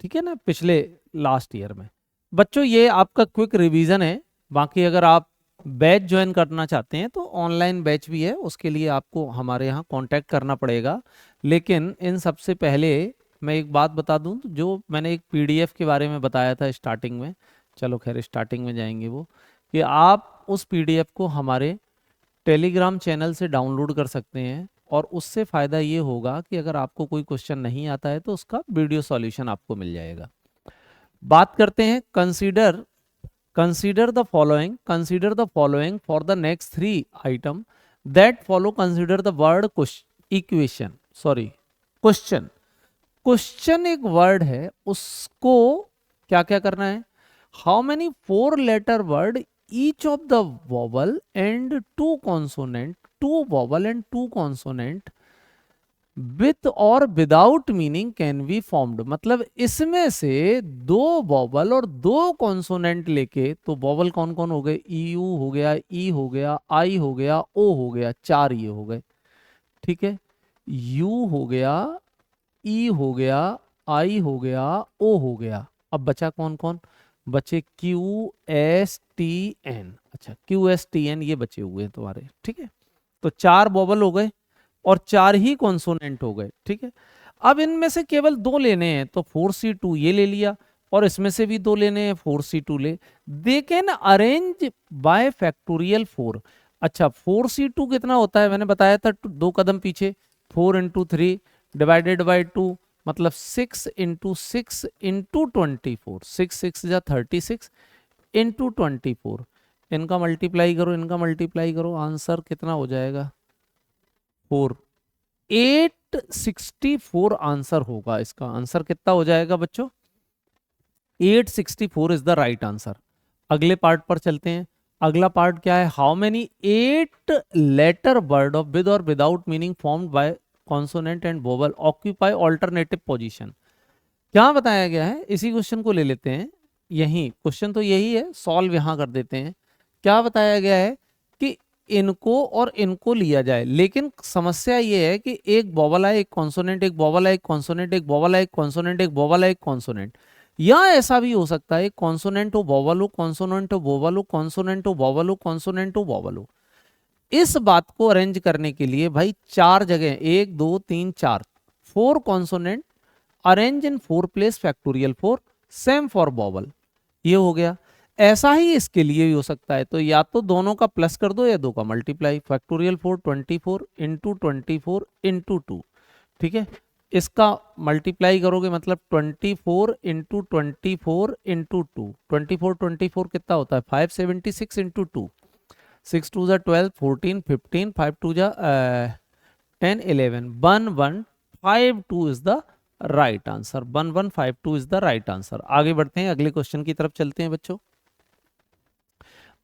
ठीक है ना, पिछले लास्ट ईयर में। बच्चों ये आपका क्विक रिवीजन है, बाकी अगर आप बैच ज्वाइन करना चाहते हैं तो ऑनलाइन बैच भी है, उसके लिए आपको हमारे यहाँ कांटेक्ट करना पड़ेगा। लेकिन इन सबसे पहले मैं एक बात बता दूं, जो मैंने एक पीडीएफ के बारे में बताया था स्टार्टिंग में, चलो खैर स्टार्टिंग में जाएंगे वो, कि आप उस पीडीएफ को हमारे टेलीग्राम चैनल से डाउनलोड कर सकते हैं, और उससे फ़ायदा ये होगा कि अगर आपको कोई क्वेश्चन नहीं आता है तो उसका वीडियो सॉल्यूशन आपको मिल जाएगा। बात करते हैं, consider the following for the next 3 item that follow. Consider the word equation, sorry question. Question एक वर्ड है, उसको क्या क्या करना है, how many 4 letter word each of the vowel and 2 consonant, 2 vowel and 2 consonant with or without meaning can be formed। मतलब इसमें से 2 वॉवल और 2 कॉन्सोनेंट लेके, तो वॉवल कौन कौन हो गए, यू हो गया, ई हो गया, आई हो गया, ओ हो गया, 4 ये हो गए, ठीक है। यू हो गया, ई हो गया, आई हो गया, ओ हो गया। अब बचा कौन कौन, बचे क्यू एस टी एन। अच्छा, क्यू एस टी एन ये बचे हुए हैं तुम्हारे, ठीक है। तो 4 वॉवल हो गए और 4 ही कॉन्सोनेंट हो गए, ठीक है। अब इनमें से केवल 2 लेने हैं, तो 4C2 ये ले लिया, और इसमें से भी 2 लेने हैं, 4C2 ले। They can arrange by factorial 4। अच्छा, 4C2 कितना होता है, मैंने बताया था 2 कदम पीछे, 4 इंटू 3 डिवाइडेड बाई 2, मतलब 6 इंटू 6 इंटू 24, 6 6 जा 36 इंटू 24। इनका मल्टीप्लाई करो, इनका मल्टीप्लाई करो, आंसर कितना हो जाएगा 4, 864 आंसर होगा। इसका आंसर कितना हो जाएगा बच्चों, 864 इज द राइट आंसर। अगले पार्ट पर चलते हैं। अगला पार्ट क्या है, how many 8 letter word of with और without meaning formed by consonant and vowel occupy alternative position. क्या बताया गया है, इसी क्वेश्चन को ले लेते हैं, यही क्वेश्चन तो यही है, सॉल्व यहां कर देते हैं। क्या बताया गया है कि इनको और इनको लिया जाए, लेकिन समस्या ये है कि एक वोवल है एक कॉन्सोनेंट, एक वोवल है एक कॉन्सोनेंट, एक वोवल है एक कॉन्सोनेंट, एक वोवल है एक कॉन्सोनेंट। या ऐसा भी हो सकता है कॉन्सोनेंट हो वोवल हो, कॉन्सोनेंट हो वोवल हो, कॉन्सोनेंट हो वोवल हो, कॉन्सोनेंट हो वोवल हो। इस बात को अरेंज करने के लिए भाई 4 जगह, 1 2 3 4, 4 consonant arrange in 4 place factorial 4, same for vowel. ये हो गया। ऐसा ही इसके लिए भी हो सकता है, तो या तो दोनों का प्लस कर दो या दो का मल्टीप्लाई, फैक्टोरियल 4 24 इंटू 24 इंटू 2। ठीक है, इसका मल्टीप्लाई करोगे मतलब 24 इंटू 24 इंटू 2, 24 कितना होता है 576 इंटू 2, 6 2 जा 12 14 15 5 2 जा 10 11 1152 is the right answer, 1152 is the right answer. आगे बढ़ते हैं, अगले क्वेश्चन की तरफ चलते हैं बच्चों।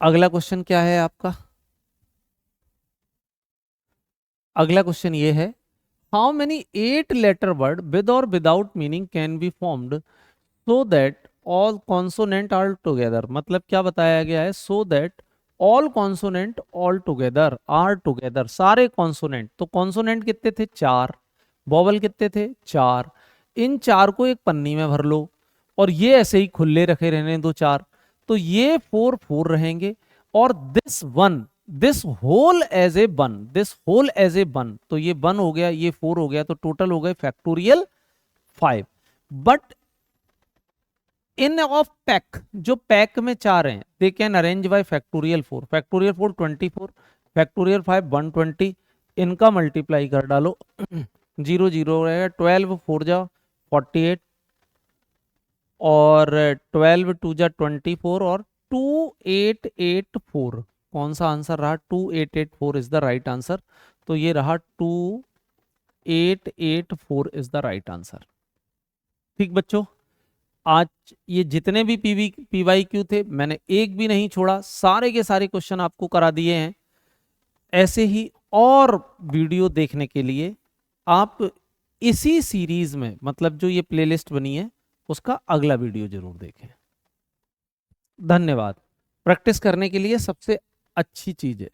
अगला क्वेश्चन क्या है आपका, अगला क्वेश्चन ये है, how many 8 letter word with और without meaning can be formed so that all consonant are together. मतलब क्या बताया गया है, so that all consonant all together are together, सारे कॉन्सोनेंट, तो कॉन्सोनेंट कितने थे 4, वोवल कितने थे 4, इन 4 को एक पन्नी में भर लो और ये ऐसे ही खुले रखे रहने दो 4, तो ये 4 4 रहेंगे, और this one, this whole as a one, this whole as a one, तो ये 1 हो गया ये 4 हो गया, तो टोटल हो गए factorial 5। But in of pack, जो पैक में 4 हैं, they can arrange by factorial 4, factorial 4 24, factorial 5 120, इनका मल्टीप्लाई कर डालो 0 0 रहेगा, 12 4 जा 48, और 12 2 जा 24, और 2884, कौन सा आंसर रहा, 2884 इज द राइट आंसर। तो ये रहा 2884 इज द राइट आंसर। ठीक बच्चों, आज ये जितने भी पीवाईक्यू थे मैंने एक भी नहीं छोड़ा, सारे के सारे क्वेश्चन आपको करा दिए हैं। ऐसे ही और वीडियो देखने के लिए आप इसी सीरीज में, मतलब जो ये प्लेलिस्ट बनी है उसका अगला वीडियो जरूर देखें। धन्यवाद। प्रैक्टिस करने के लिए सबसे अच्छी चीज है।